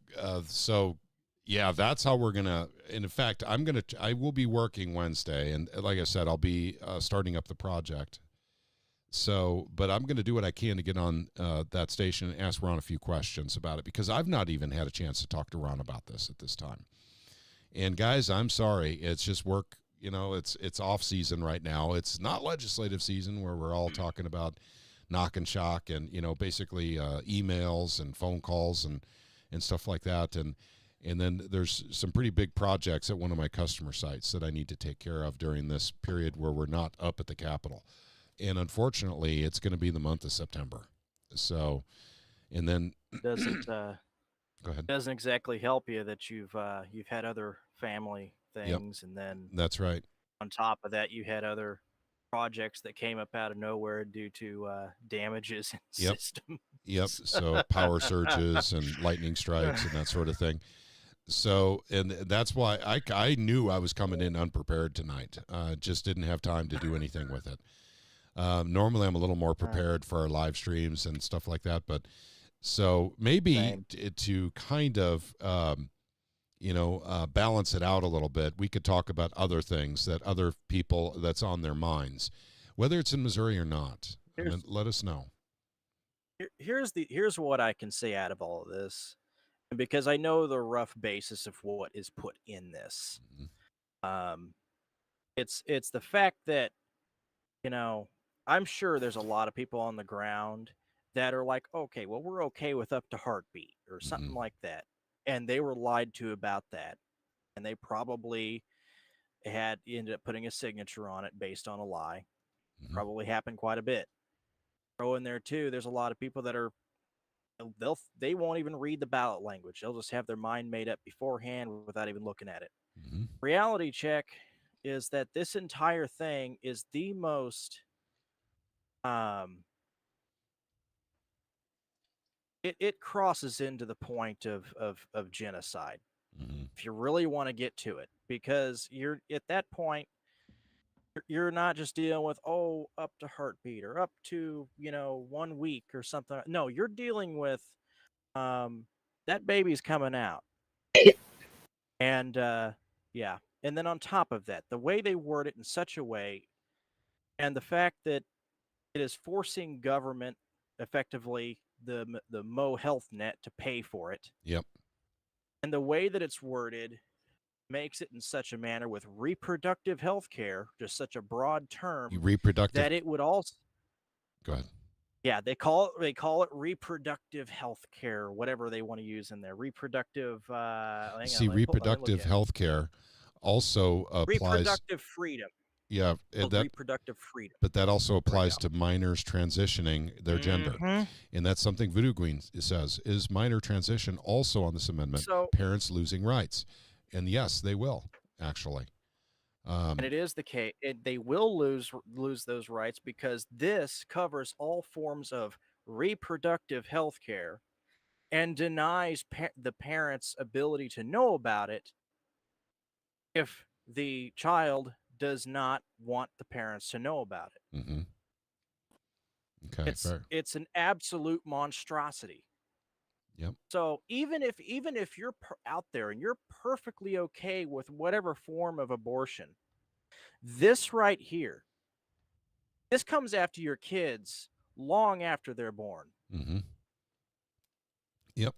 so yeah, that's how we're gonna. And in fact, I will be working Wednesday, and like I said, I'll be starting up the project. So, but I'm going to do what I can to get on that station and ask Ron a few questions about it, because I've not even had a chance to talk to Ron about this at this time. And guys, I'm sorry, it's just work. It's off season right now. It's not legislative season where we're all talking about knock and shock and basically emails and phone calls and stuff like that. And then there's some pretty big projects at one of my customer sites that I need to take care of during this period where we're not up at the Capitol. And unfortunately, it's going to be the month of September. So, and then Doesn't go ahead. doesn't exactly help you that you've had other family things, and then That's right. on top of that, you had other projects that came up out of nowhere due to damages in the Yep. system. Yep. So power surges and lightning strikes and that sort of thing. So, and that's why I knew I was coming in unprepared tonight. Just didn't have time to do anything with it. Normally I'm a little more prepared for our live streams and stuff like that, but so maybe to kind of, balance it out a little bit, we could talk about other things that other people that's on their minds, whether it's in Missouri or not. Let us know. Here's what I can say out of all of this, because I know the rough basis of what is put in this. Mm-hmm. It's the fact that, I'm sure there's a lot of people on the ground that are like, okay, well, we're okay with up to heartbeat or something Mm-hmm. like that. And they were lied to about that. And they probably ended up putting a signature on it based on a lie. Mm-hmm. Probably happened quite a bit. Throw in there too, there's a lot of people that are, they won't even read the ballot language. They'll just have their mind made up beforehand without even looking at it. Mm-hmm. Reality check is that this entire thing is the most it crosses into the point of genocide, Mm-hmm. if you really want to get to it, because you're at that point, you're not just dealing with up to heartbeat or up to 1 week or something. No, you're dealing with that baby's coming out. And yeah, and then on top of that, the way they word it in such a way, and the fact that it is forcing government, effectively the Mo Health Net, to pay for it. Yep. And the way that it's worded makes it in such a manner with reproductive health care, just such a broad term, Reproductive. that it would also. Go ahead. Yeah, they call it reproductive health care, whatever they want to use in there. Reproductive. See, reproductive health care also applies. Reproductive freedom. Yeah, Called that, reproductive freedom. but that also applies go. to minors transitioning their gender. And that's something Voodoo Queen says, is minor transition also on this amendment, So- parents losing rights. And yes, they will, actually. And it is the case. They will lose those rights because this covers all forms of reproductive health care and denies the parent's ability to know about it if the child does not want the parents to know about it. Mm-hmm. Okay, fair. It's an absolute monstrosity. Yep. So even if you're out there and you're perfectly okay with whatever form of abortion, this right here, this comes after your kids long after they're born. Mm-hmm. Yep.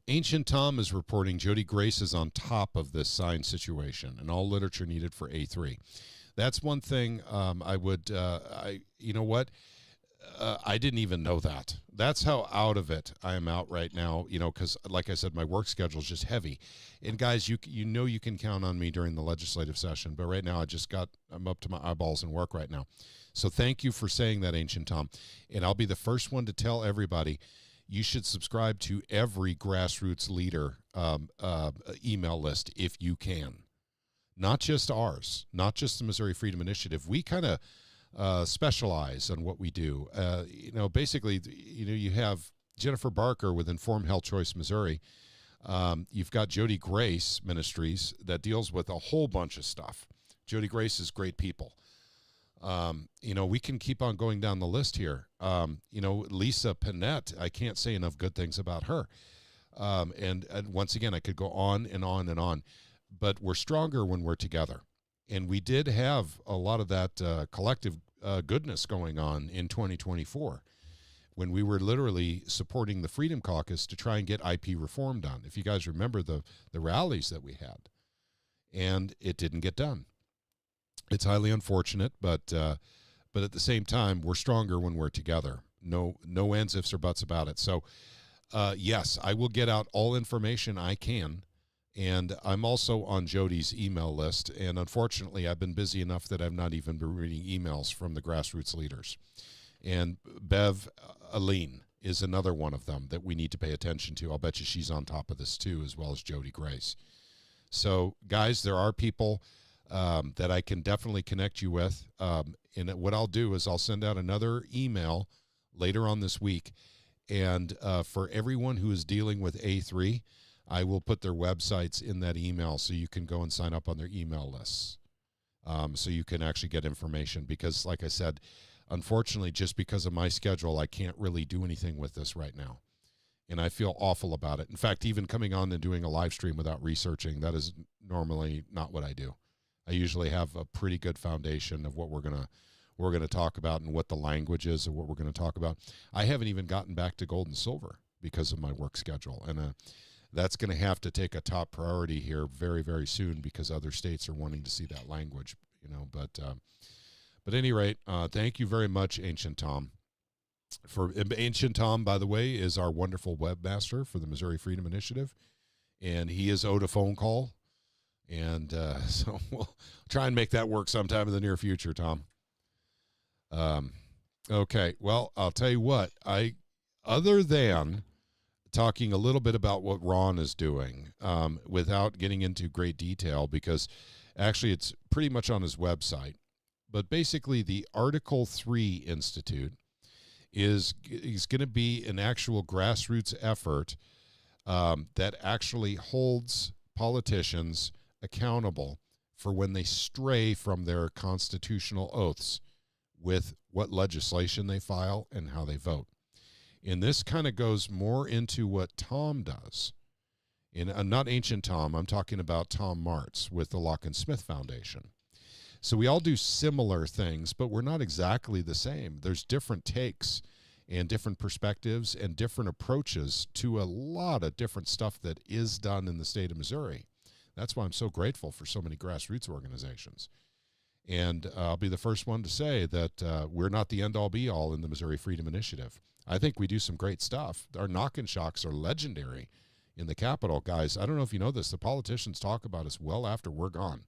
Ancient Tom is reporting Jody Grace is on top of this sign situation and all literature needed for A3. That's one thing I would, you know what? I didn't even know that. That's how out of it I am out right now, you know, because like I said, my work schedule is just heavy. And guys, you know you can count on me during the legislative session, but right now I'm up to my eyeballs in work right now. So thank you for saying that, Ancient Tom. And I'll be the first one to tell everybody you should subscribe to every grassroots leader email list if you can. Not just ours, not just the Missouri Freedom Initiative. We kind of specialize on what we do. You know, basically, you know, you have Jennifer Barker with Informed Health Choice Missouri. You've got Jody Grace Ministries that deals with a whole bunch of stuff. Jody Grace is great people. You know, we can keep on going down the list here. You know, Lisa Panette, I can't say enough good things about her. And once again, I could go on and on and on. But we're stronger when we're together. And we did have a lot of that collective goodness going on in 2024 when we were literally supporting the Freedom Caucus to try and get IP reform done. If you guys remember the rallies that we had, and it didn't get done. It's highly unfortunate, but at the same time, we're stronger when we're together. No ands, ifs, or buts about it. So, yes, I will get out all information I can. And I'm also on Jody's email list. And unfortunately, I've been busy enough that I've not even been reading emails from the grassroots leaders. And Bev Aline is another one of them that we need to pay attention to. I'll bet you she's on top of this too, as well as Jody Grace. So, guys, there are people that I can definitely connect you with. And what I'll do is I'll send out another email later on this week. And for everyone who is dealing with A3, I will put their websites in that email so you can go and sign up on their email lists. So you can actually get information because, like I said, unfortunately, just because of my schedule, I can't really do anything with this right now. And I feel awful about it. In fact, even coming on and doing a live stream without researching, that is normally not what I do. I usually have a pretty good foundation of what we're gonna talk about and what the language is of what we're going to talk about. I haven't even gotten back to gold and silver because of my work schedule. And that's going to have to take a top priority here very, very soon because other states are wanting to see that language, you know. But at any rate, thank you very much, Ancient Tom. Ancient Tom, by the way, is our wonderful webmaster for the Missouri Freedom Initiative, and he is owed a phone call. And so we'll try and make that work sometime in the near future, Tom. Okay, well, I'll tell you what, other than talking a little bit about what Ron is doing without getting into great detail, because actually it's pretty much on his website. But basically the Article 3 Institute is going to be an actual grassroots effort that actually holds politicians accountable for when they stray from their constitutional oaths with what legislation they file and how they vote. And this kind of goes more into what Tom does. And I'm not Ancient Tom. I'm talking about Tom Martz with the Lock and Smith Foundation. So we all do similar things, but we're not exactly the same. There's different takes and different perspectives and different approaches to a lot of different stuff that is done in the state of Missouri. That's why I'm so grateful for so many grassroots organizations. And I'll be the first one to say that we're not the end-all be-all in the Missouri Freedom Initiative. I think we do some great stuff. Our knock and shocks are legendary in the Capitol, guys, I don't know if you know this, the politicians talk about us well after we're gone.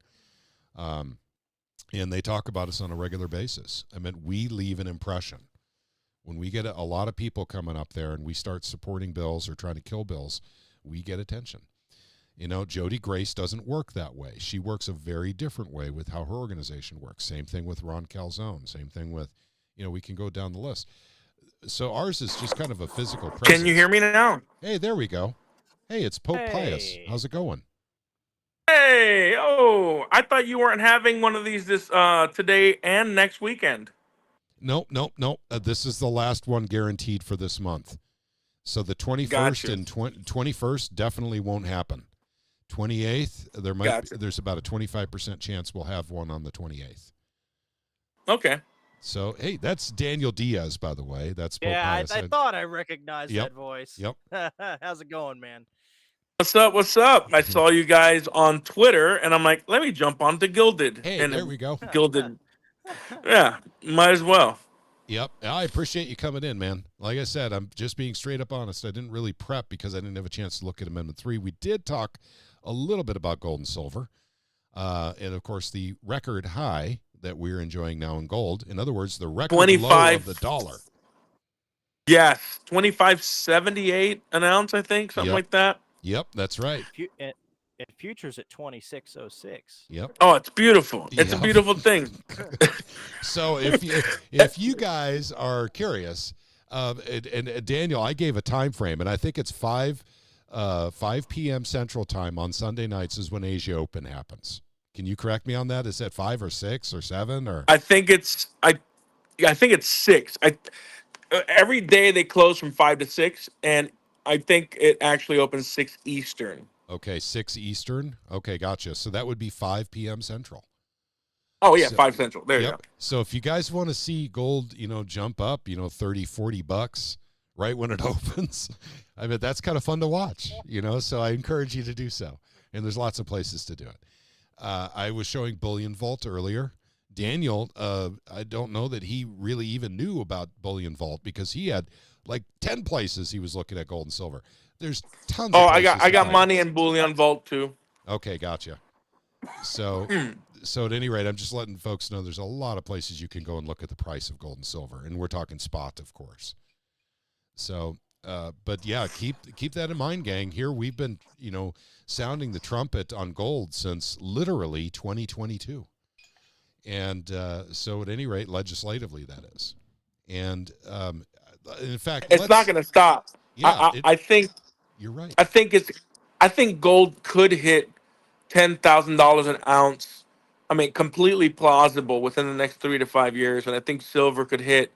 And they talk about us on a regular basis. I mean, we leave an impression. When we get a lot of people coming up there and we start supporting bills or trying to kill bills, we get attention. You know, Jody Grace doesn't work that way. She works a very different way with how her organization works. Same thing with Ron Calzone. Same thing with, you know, we can go down the list. So ours is just kind of a physical presence. Can you hear me now? Hey, there we go. Hey, it's Pope Pius. Hey. How's it going? Hey, I thought you weren't having one of these this today and next weekend. Nope. This is the last one guaranteed for this month. So the 21st Gotcha. and 21st definitely won't happen. 28th, there's about a 25% chance we'll have one on the 28th. Okay. So, hey, that's Daniel Diaz, by the way. That's Pope Yeah, Pius. I thought I recognized Yep. that voice. Yep. How's it going, man? What's up? I saw you guys on Twitter, and I'm like, let me jump on to Gilded. Hey, and there we go. Gilded. Yeah, might as well. Yep. I appreciate you coming in, man. Like I said, I'm just being straight up honest. I didn't really prep because I didn't have a chance to look at Amendment 3. We did talk a little bit about gold and silver. And, of course, the record high that we're enjoying now in gold. In other words, the record 25 low of the dollar. Yes, 25.78 an ounce, I think, something Yep. like that. Yep, that's right. And futures at 26.06. Yep. Oh, it's beautiful. It's a Yep. beautiful thing. So if you guys are curious, and Daniel, I gave a time frame, and I think it's 5 p.m. Central Time on Sunday nights is when Asia Open happens. Can you correct me on that? Is that 5 or 6 or 7 or? I think it's 6. Every day they close from 5 to 6, and I think it actually opens 6 Eastern. Okay, 6 Eastern. Okay, gotcha. So that would be 5 p.m. Central. Oh yeah, So- 5 Central. There you go. So if you guys want to see gold, jump up, $30-$40 right when it opens, I mean, that's kind of fun to watch, so I encourage you to do so. And there's lots of places to do it. I was showing Bullion Vault earlier. Daniel, I don't know that he really even knew about Bullion Vault because he had like 10 places he was looking at gold and silver. There's tons of I places got to find money in Bullion Vault too. Okay, gotcha. So at any rate, I'm just letting folks know there's a lot of places you can go and look at the price of gold and silver, and we're talking spot, of course. So, but yeah, keep that in mind, gang. Here we've been, sounding the trumpet on gold since literally 2022, and so at any rate, legislatively that is, and in fact, It's not going to stop. Yeah, I think you're right. I think gold could hit $10,000 an ounce. I mean, completely plausible within the next 3 to 5 years, and I think silver could hit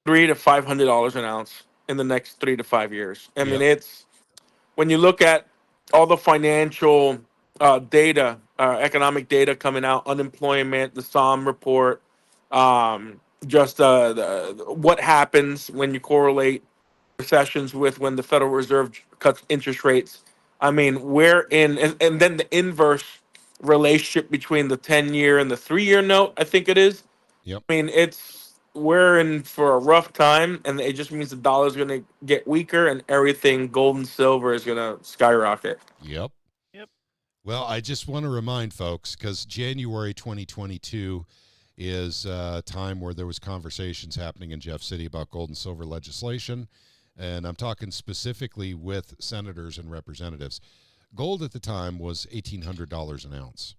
$300 to $500 an ounce in the next 3 to 5 years. I mean, it's when you look at all the financial data, economic data coming out, unemployment, the SOM report, just what happens when you correlate recessions with when the Federal Reserve cuts interest rates. I mean, we're in, and then the inverse relationship between the 10-year and the 3-year note, I think it is. Yep. I mean, we're in for a rough time, and it just means the dollar is going to get weaker, and everything gold and silver is going to skyrocket. Yep. Well, I just want to remind folks, because January 2022 is a time where there was conversations happening in Jeff City about gold and silver legislation, and I'm talking specifically with senators and representatives. Gold at the time was $1,800 an ounce.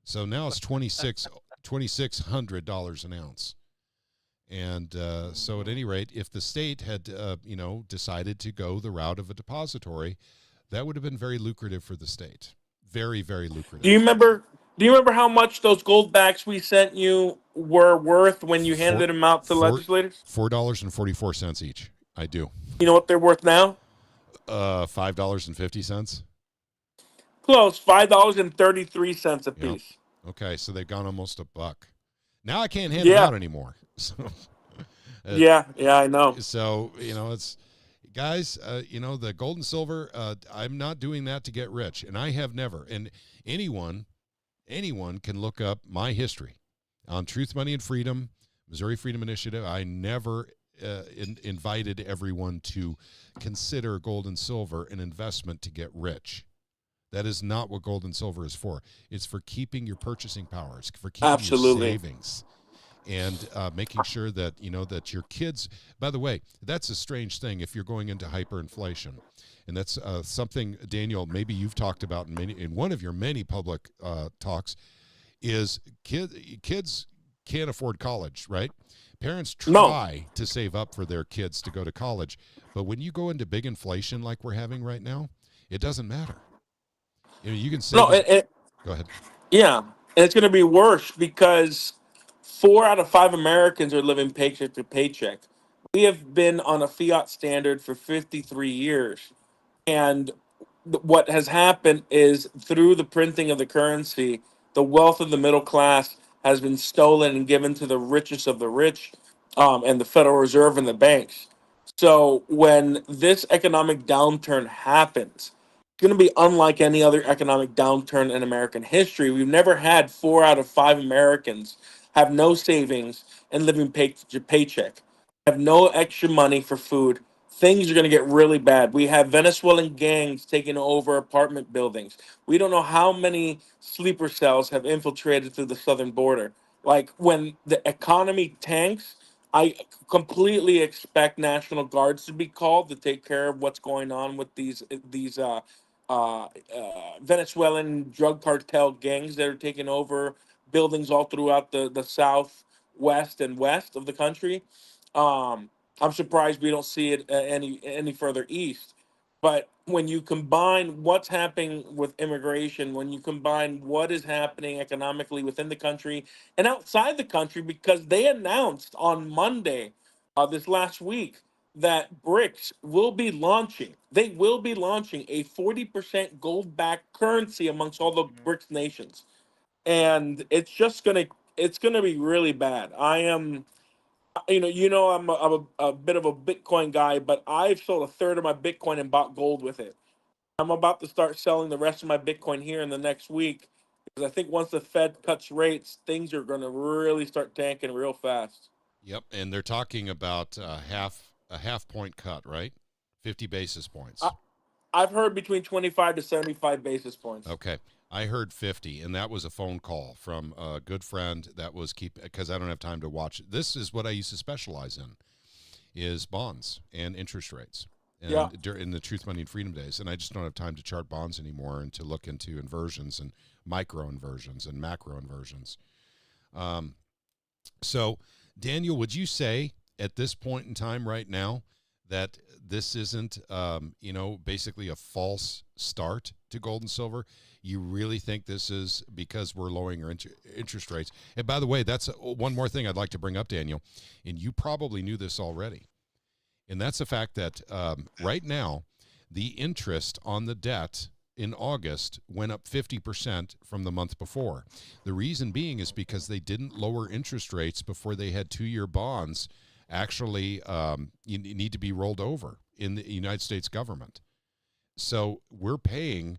So now it's $2,600 an ounce. And so at any rate, if the state had, decided to go the route of a depository, that would have been very lucrative for the state. Very, very lucrative. Do you remember how much those gold backs we sent you were worth when you handed them out to legislators? $4.44 each. I do. You know what they're worth now? $5.50. Close, $5.33 a piece. Yep. Okay, so they've gone almost $1. Now I can't hand them out anymore. So, yeah, I know. So, it's, guys, the gold and silver, I'm not doing that to get rich, and I have never. And anyone can look up my history on Truth, Money, and Freedom, Missouri Freedom Initiative. I never invited everyone to consider gold and silver an investment to get rich. That is not what gold and silver is for. It's for keeping your purchasing powers, for keeping Absolutely. your savings, and making sure that that your kids. By the way, that's a strange thing if you're going into hyperinflation, and that's something, Daniel, maybe you've talked about in one of your many public talks. Is kids can't afford college, right? Parents try to save up for their kids to go to college, but when you go into big inflation like we're having right now, it doesn't matter. You can save. Go ahead. Yeah, and it's going to be worse because 4 out of 5 Americans are living paycheck to paycheck. We have been on a fiat standard for 53 years. And what has happened is through the printing of the currency, the wealth of the middle class has been stolen and given to the richest of the rich, and the Federal Reserve and the banks. So when this economic downturn happens, it's going to be unlike any other economic downturn in American history. We've never had 4 out of 5 Americans have no savings and living paycheck, have no extra money for food. Things are going to get really bad. We have Venezuelan gangs taking over apartment buildings. We don't know how many sleeper cells have infiltrated through the southern border. Like when the economy tanks, I completely expect National Guards to be called to take care of what's going on with these Venezuelan drug cartel gangs that are taking over buildings all throughout the south, west, and west of the country. Um, I'm surprised we don't see it any further east. But when you combine what's happening with immigration, when you combine what is happening economically within the country and outside the country, because they announced on Monday, this last week, that BRICS will be launching. They will be launching a 40% gold-backed currency amongst all the BRICS nations, and it's gonna be really bad. I am I'm a bit of a Bitcoin guy, but I've sold a third of my Bitcoin and bought gold with it. I'm about to start selling the rest of my Bitcoin here in the next week because I think once the Fed cuts rates, things are going to really start tanking real fast. Yep, and they're talking about a half point cut, right? 50 basis points. I've heard between 25 to 75 basis points. Okay. I heard 50, and that was a phone call from a good friend that was because I don't have time to watch. This is what I used to specialize in, is bonds and interest rates. And Yeah. in the Truth, Money, and Freedom days. And I just don't have time to chart bonds anymore and to look into inversions and micro inversions and macro inversions. So, Daniel, would you say at this point in time right now that this isn't, basically a false start to gold and silver? You really think this is because we're lowering our interest rates? And by the way, that's one more thing I'd like to bring up, Daniel, and you probably knew this already. And that's the fact that right now, the interest on the debt in August went up 50% from the month before. The reason being is because they didn't lower interest rates before they had 2-year bonds actually need to be rolled over in the United States government. So we're paying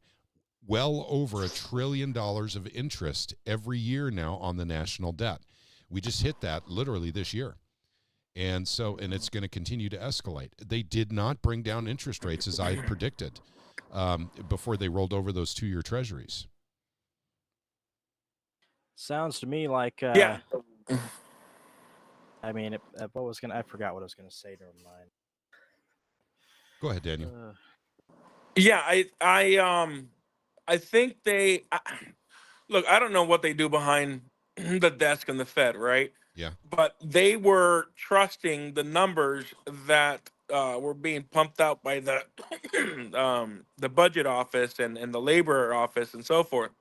well over $1 trillion of interest every year now on the national debt. We just hit that literally this year. And it's going to continue to escalate. They did not bring down interest rates as I had predicted before they rolled over those 2-year treasuries. Sounds to me like Yeah. I mean, I forgot what I was gonna say. Never mind. Go ahead, Daniel. Yeah, I think look. I don't know what they do behind the desk in the Fed, right? Yeah. But they were trusting the numbers that were being pumped out by the budget office and the labor office and so forth.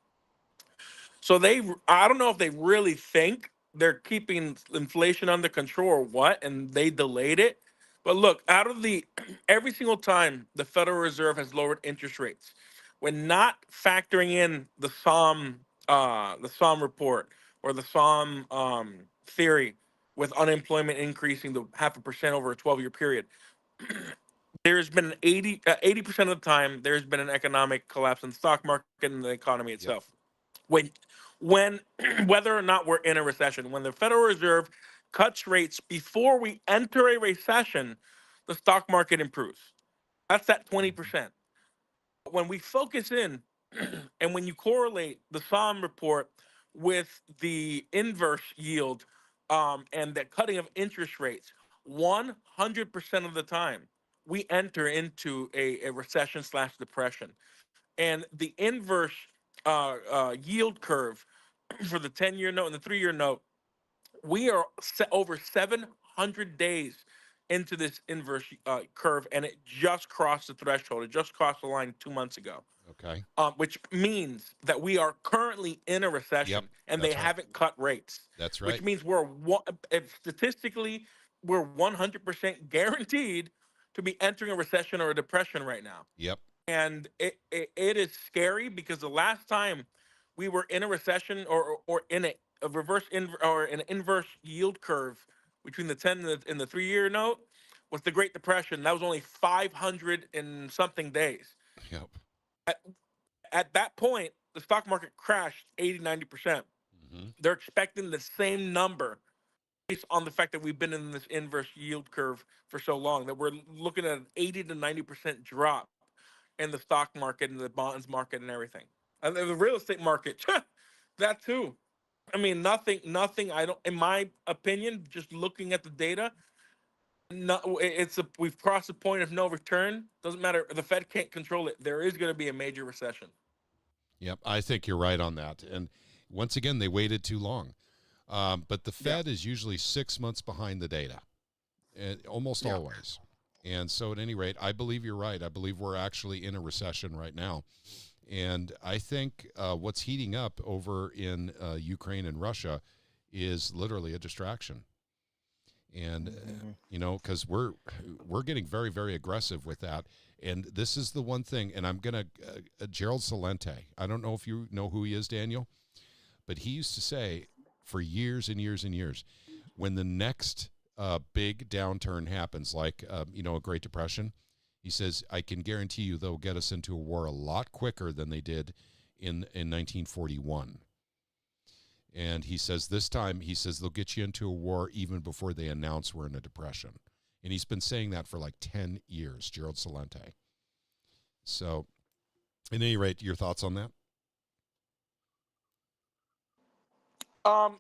So I don't know if they really think they're keeping inflation under control or what, and they delayed it. But look, out of every single time the Federal Reserve has lowered interest rates, when not factoring in the SOM report or the SOM theory, with unemployment increasing to 0.5% over a 12-year period, there's been 80% of the time there's been an economic collapse in the stock market and the economy itself. When whether or not we're in a recession, when the Federal Reserve cuts rates before we enter a recession, the stock market improves. That's that 20%. When we focus in and when you correlate the SOM report with the inverse yield and the cutting of interest rates, 100% of the time, we enter into a recession slash depression. And the inverse yield curve for the 10-year note and the 3-year note, we are over 700 days into this inverse curve, and it just crossed the threshold. It just crossed the line 2 months ago, Okay. which means that we are currently in a recession, Yep, and they that's right. haven't cut rates. That's Which right. means if statistically we're 100% guaranteed to be entering a recession or a depression right now. Yep. And it is scary because the last time we were in a recession or in a reverse or an inverse yield curve between the 10 and the 3-year note was the Great Depression. That was only 500 and something days. Yep. At that point, the stock market crashed 80-90%. Mm-hmm. They're expecting the same number based on the fact that we've been in this inverse yield curve for so long, that we're looking at an 80 to 90% drop in the stock market and the bonds market and everything. And the real estate market, that too. I mean, nothing. I don't, in my opinion, just looking at the data, we've crossed the point of no return. Doesn't matter. The Fed can't control it. There is going to be a major recession. Yep. I think you're right on that. And once again, they waited too long. But the Fed is usually 6 months behind the data, almost always. And so at any rate, I believe you're right. I believe we're actually in a recession right now. And I think what's heating up over in Ukraine and Russia is literally a distraction. And, because we're getting very, very aggressive with that. And this is the one thing, and I'm going to, Gerald Celente, I don't know if you know who he is, Daniel, but he used to say for years and years and years, when the next big downturn happens, like, a Great Depression, he says, I can guarantee you they'll get us into a war a lot quicker than they did in 1941. And he says this time, they'll get you into a war even before they announce we're in a depression. And he's been saying that for like 10 years, Gerald Celente. So, at any rate, your thoughts on that? I'm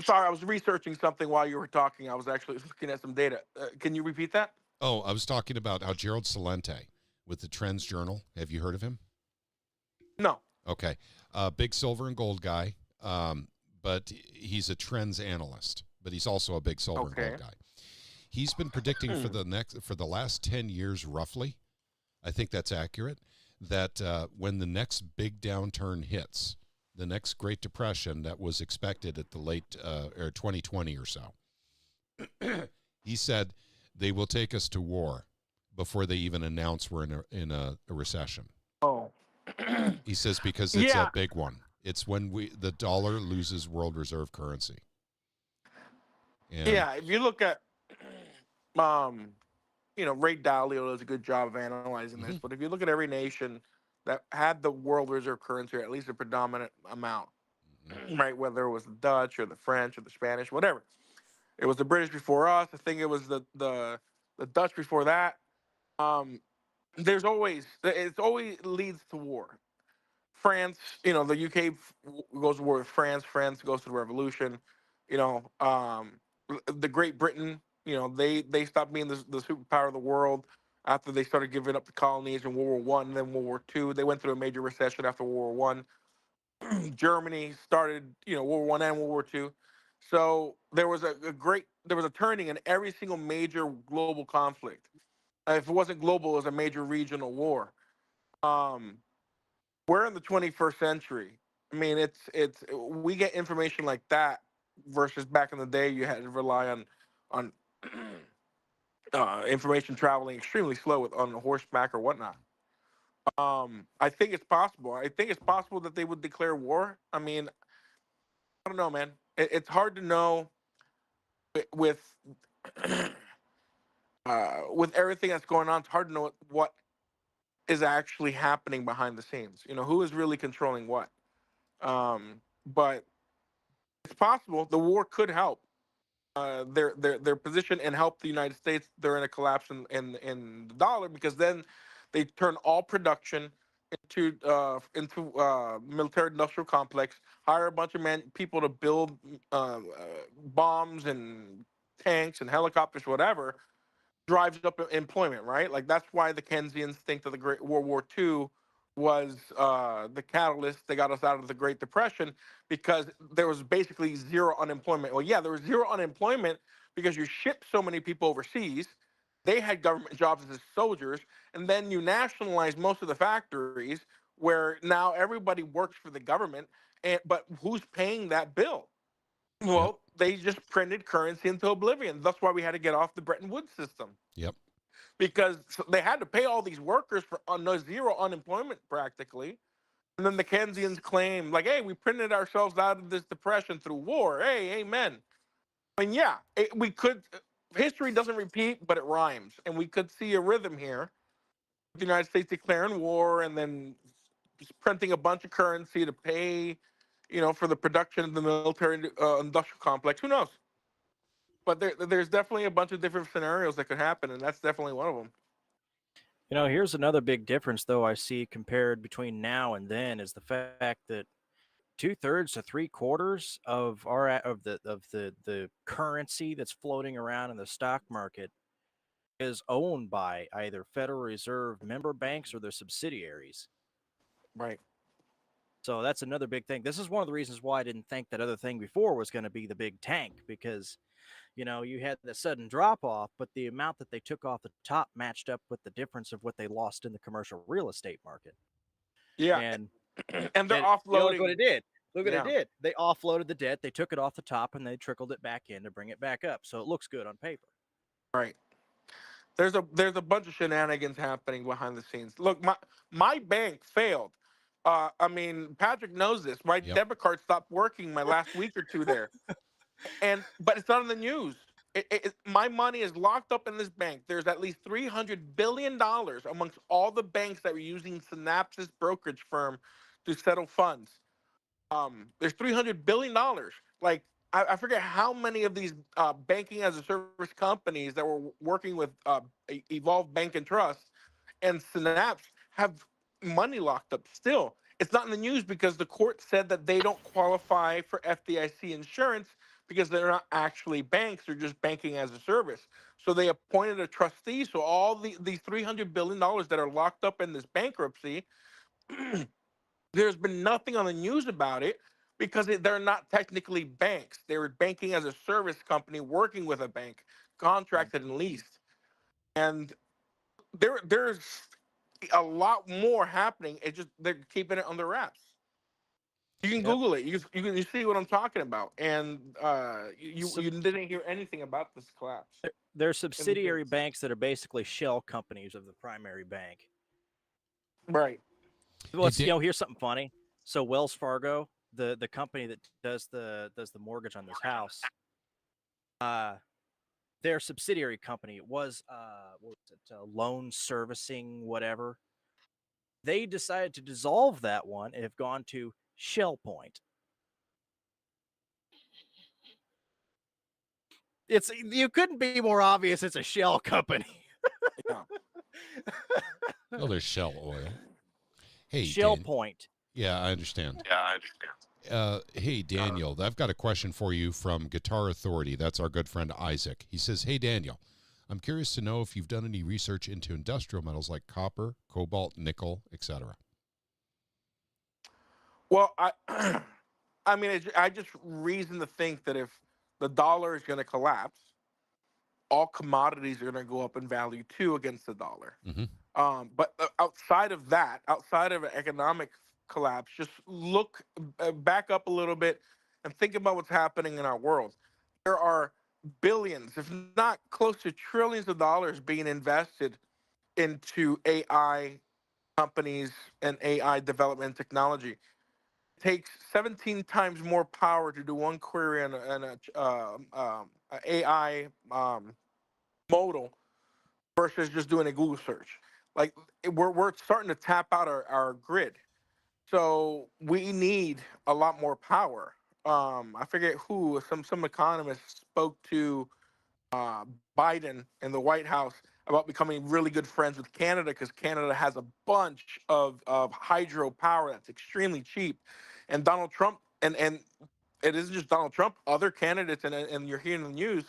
sorry, I was researching something while you were talking. I was actually looking at some data. Can you repeat that? Oh, I was talking about how Gerald Celente with the Trends Journal. Have you heard of him? No. Okay. Big silver and gold guy, but he's a trends analyst, but he's also a big silver and gold guy. He's been predicting for the last 10 years, roughly, I think that's accurate, that when the next big downturn hits, the next Great Depression that was expected at the late or 2020 or so, he said they will take us to war before they even announce we're in a recession. Oh. He says because it's a big one. It's when the dollar loses world reserve currency. And if you look at Ray Dalio does a good job of analyzing this, but if you look at every nation that had the world reserve currency, or at least a predominant amount, right, whether it was the Dutch or the French or the Spanish, whatever. It was the British before us. I think it was the Dutch before that. It always leads to war. France, the UK goes to war with France. France goes to the revolution. The Great Britain, they stopped being the superpower of the world after they started giving up the colonies in World War One, and then World War Two. They went through a major recession after World War One. Germany started, World War One and World War Two. So there was a turning in every single major global conflict. If it wasn't global, it was a major regional war. We're in the 21st century. I mean, we get information like that versus back in the day you had to rely on information traveling extremely slow on horseback or whatnot. I think it's possible. I think it's possible that they would declare war. I mean, I don't know, man. It's hard to know with with everything that's going on. It's hard to know what is actually happening behind the scenes. Who is really controlling what. But It's possible the war could help their position and help the United States during a collapse in the dollar, because then they turn all production into military industrial complex, hire a bunch of people to build bombs and tanks and helicopters, whatever, drives up employment, right? Like that's why the Keynesians think that the Great World War II was the catalyst that got us out of the Great Depression, because there was basically zero unemployment. Well, yeah, there was zero unemployment because you shipped so many people overseas. They had government jobs as soldiers, and then you nationalized most of the factories, where now everybody works for the government. And but who's paying that bill? Yep. Well, they just printed currency into oblivion. That's why we had to get off the Bretton Woods system, Yep. because they had to pay all these workers for no zero unemployment practically. And then the Keynesians claim, like, hey, we printed ourselves out of this depression through war. Hey, amen. And yeah, we could. History doesn't repeat, but it rhymes, and we could see a rhythm here. The United States declaring war and then just printing a bunch of currency to pay, for the production of the military industrial complex. Who knows? But there's definitely a bunch of different scenarios that could happen, and that's definitely one of them. Here's another big difference, though, I see compared between now and then is the fact that 2/3 to 3/4 of the currency that's floating around in the stock market is owned by either Federal Reserve member banks or their subsidiaries. Right. So that's another big thing. This is one of the reasons why I didn't think that other thing before was going to be the big tank, because you had the sudden drop off, but the amount that they took off the top matched up with the difference of what they lost in the commercial real estate market. Yeah. And And they're look what offloading. it did. Look what Yeah. it did. They offloaded the debt, they took it off the top, and they trickled it back in to bring it back up. So it looks good on paper. Right. There's a bunch of shenanigans happening behind the scenes. Look, my bank failed. I mean, Patrick knows this. My Yep. debit card stopped working my last week or two there, but it's not in the news. My money is locked up in this bank. There's at least $300 billion amongst all the banks that were using Synapses brokerage firm to settle funds. There's $300 billion. Like, I forget how many of these banking as a service companies that were working with Evolve Bank and Trust and Synapse have money locked up still. It's not in the news because the court said that they don't qualify for FDIC insurance because they're not actually banks, they're just banking as a service. So they appointed a trustee. So all these $300 billion that are locked up in this bankruptcy, there's been nothing on the news about it because they're not technically banks. They were banking as a service company working with a bank, contracted and leased. And there's a lot more happening. It just they're keeping it under wraps. You can Yep. Google it. You see what I'm talking about. And you So- you didn't hear anything about this collapse. There are subsidiary banks that are basically shell companies of the primary bank. Right. Well, Dan- here's something funny. So Wells Fargo, the company that does the mortgage on this house, their subsidiary company was what was it, loan servicing, whatever. They decided to dissolve that one and have gone to Shell Point. You couldn't be more obvious. It's a shell company. Yeah. Oh, there's Shell Oil. Hey, Shell Dan- Point. Yeah, I understand. Yeah, I understand. Hey, Daniel, I've got a question for you from GETTR Authority. That's our good friend Isaac. He says, hey, Daniel, I'm curious to know if you've done any research into industrial metals like copper, cobalt, nickel, etc. Well, I mean, I just reason to think that if the dollar is going to collapse, all commodities are going to go up in value too against the dollar. Mm-hmm. But outside of that, outside of an economic collapse, just look back up a little bit and think about what's happening in our world. There are billions, if not close to trillions of dollars being invested into AI companies and AI development technology. It takes 17 times more power to do one query on a AI modal versus just doing a Google search. Like we're starting to tap out our grid. So we need a lot more power. I forget who, some economist spoke to uh, Biden in the White House about becoming really good friends with Canada because Canada has a bunch of hydropower that's extremely cheap, and Donald Trump and it isn't just Donald Trump, other candidates, and you're hearing the news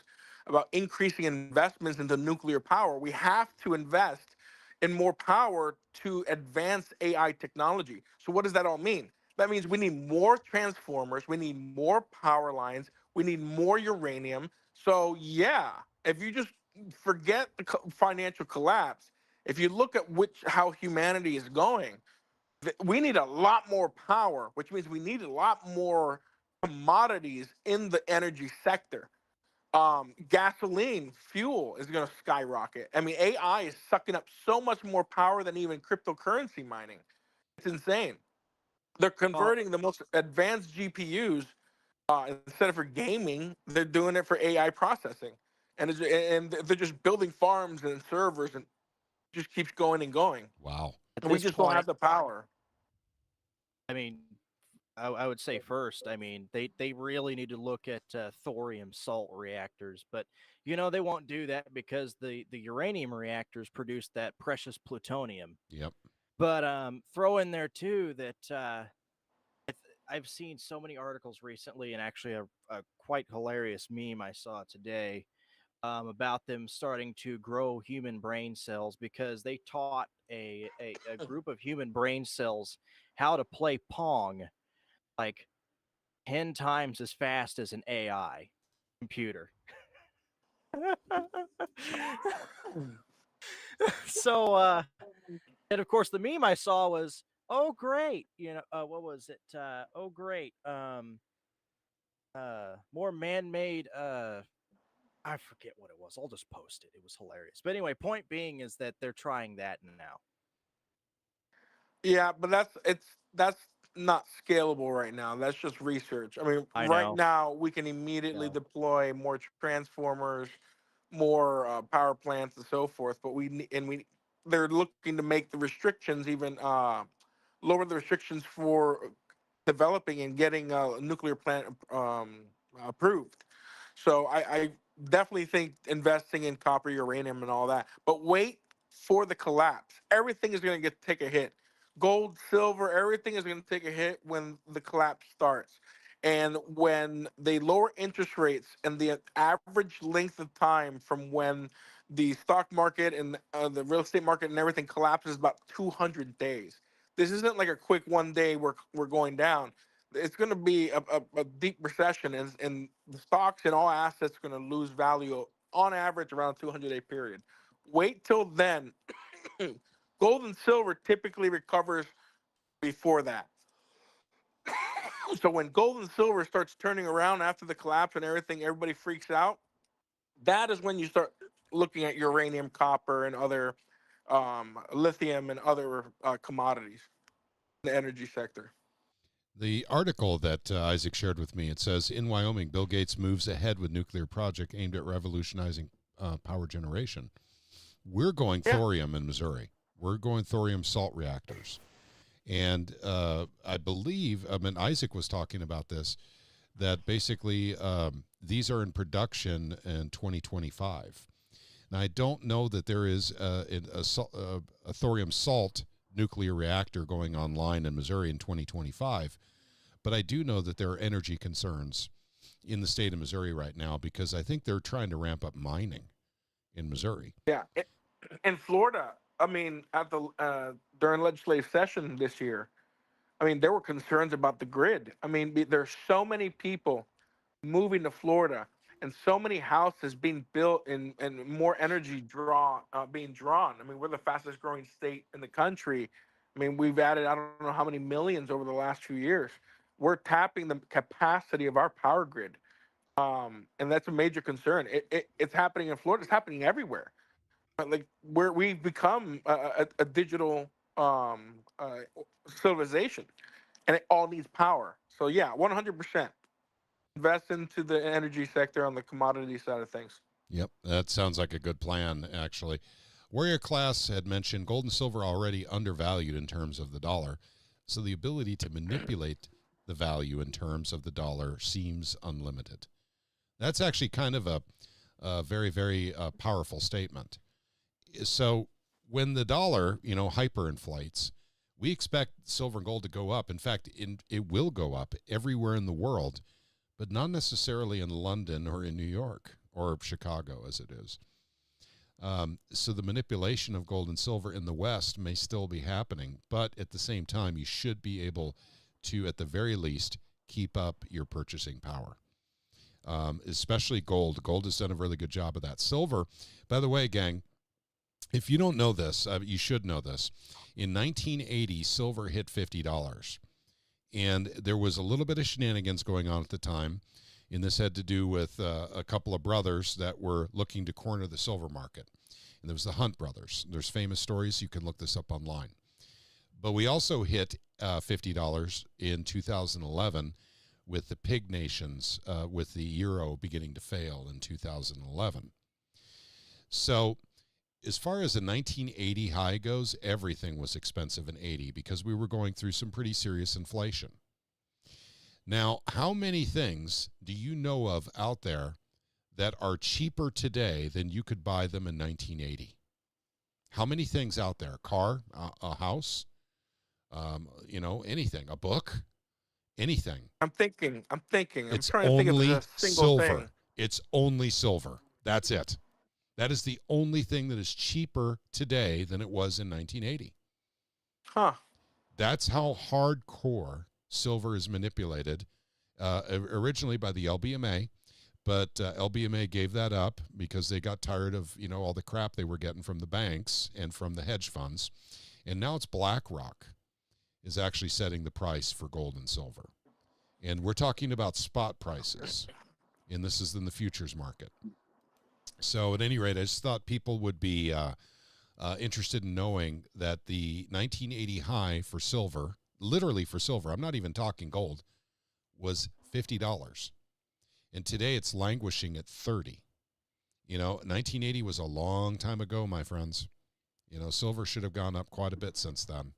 about increasing investments into nuclear power. We have to invest in more power to advance AI technology. So what does that all mean? That means we need more transformers, we need more power lines, we need more uranium. So yeah, if you just forget the financial collapse, if you look at how humanity is going, we need a lot more power, which means we need a lot more commodities in the energy sector. Gasoline, fuel is going to skyrocket. I mean, AI is sucking up so much more power than even cryptocurrency mining. It's insane. They're Well, converting the most advanced GPUs instead of for gaming. They're doing it for AI processing, and they're just building farms and servers, and it just keeps going and going. Wow. at And we this just don't point, have the power. I mean, I would say first, I mean, they really need to look at thorium salt reactors, but they won't do that because the uranium reactors produce that precious plutonium. Yep. But throw in there too that I've seen so many articles recently, and actually a quite hilarious meme I saw today about them starting to grow human brain cells because they taught a group of human brain cells how to play Pong like 10 times as fast as an AI computer. So, and of course, the meme I saw was, oh, great. What was it? Oh, great. More man made, I forget what it was. I'll just post it. It was hilarious. But anyway, point being is that they're trying that now. Yeah, but that's not scalable right now. That's just research. I mean, I right know. now we can immediately deploy more transformers, more power plants, and so forth. But they're looking to make the restrictions even lower the restrictions for developing and getting a nuclear plant approved. So I definitely think investing in copper, uranium, and all that. But wait for the collapse. Everything is going to take a hit. Gold, silver, everything is going to take a hit when the collapse starts. And when they lower interest rates and the average length of time from when the stock market and the real estate market and everything collapses is about 200 days. This isn't like a quick one day we're going down. It's going to be a deep recession, and the stocks and all assets are going to lose value on average around a 200-day period. Wait till then. Gold and silver typically recovers before that. So when gold and silver starts turning around after the collapse and everything, everybody freaks out. That is when you start looking at uranium, copper, and other lithium and other commodities in the energy sector. The article that Isaac shared with me, it says, in Wyoming, Bill Gates moves ahead with nuclear project aimed at revolutionizing power generation. We're going thorium in Missouri. We're going thorium salt reactors. And I believe, Isaac was talking about this, that basically these are in production in 2025. Now, I don't know that there is a thorium salt nuclear reactor going online in Missouri in 2025, but I do know that there are energy concerns in the state of Missouri right now because I think they're trying to ramp up mining in Missouri. Yeah. In Florida, I mean, at the during legislative session this year, I mean, there were concerns about the grid. I mean, there's so many people moving to Florida and so many houses being built and more energy being drawn. I mean, we're the fastest growing state in the country. I mean, we've added, I don't know how many millions over the last 2 years. We're tapping the capacity of our power grid. And that's a major concern. It's happening in Florida. It's happening everywhere. Like we've become a digital civilization, and it all needs power. So yeah, 100% invest into the energy sector on the commodity side of things. Yep, that sounds like a good plan, actually. Warrior Class had mentioned gold and silver already undervalued in terms of the dollar, so the ability to manipulate the value in terms of the dollar seems unlimited. That's actually kind of a very, very powerful statement. So when the dollar, hyperinflates, we expect silver and gold to go up. In fact, it will go up everywhere in the world, but not necessarily in London or in New York or Chicago as it is. So the manipulation of gold and silver in the West may still be happening, but at the same time, you should be able to, at the very least, keep up your purchasing power. Especially gold. Gold has done a really good job of that. Silver, by the way, gang, if you don't know this, you should know this. In 1980, silver hit $50. And there was a little bit of shenanigans going on at the time. And this had to do with a couple of brothers that were looking to corner the silver market. And there was the Hunt brothers. There's famous stories. You can look this up online. But we also hit $50 in 2011 with the pig nations, with the euro beginning to fail in 2011. So as far as the 1980 high goes, everything was expensive in 80 because we were going through some pretty serious inflation. Now, how many things do you know of out there that are cheaper today than you could buy them in 1980? How many things out there? A car, a house, anything, a book, anything. I'm thinking. I'm It's trying to think of only a single silver. thing. It's only silver. That's it. That is the only thing that is cheaper today than it was in 1980. Huh. That's how hardcore silver is manipulated, originally by the LBMA, but LBMA gave that up because they got tired of all the crap they were getting from the banks and from the hedge funds, and now it's BlackRock is actually setting the price for gold and silver, and we're talking about spot prices, and this is in the futures market. So at any rate, I just thought people would be interested in knowing that the 1980 high for silver, literally for silver, I'm not even talking gold, was $50. And today it's languishing at 30. 1980 was a long time ago, my friends. Silver should have gone up quite a bit since then.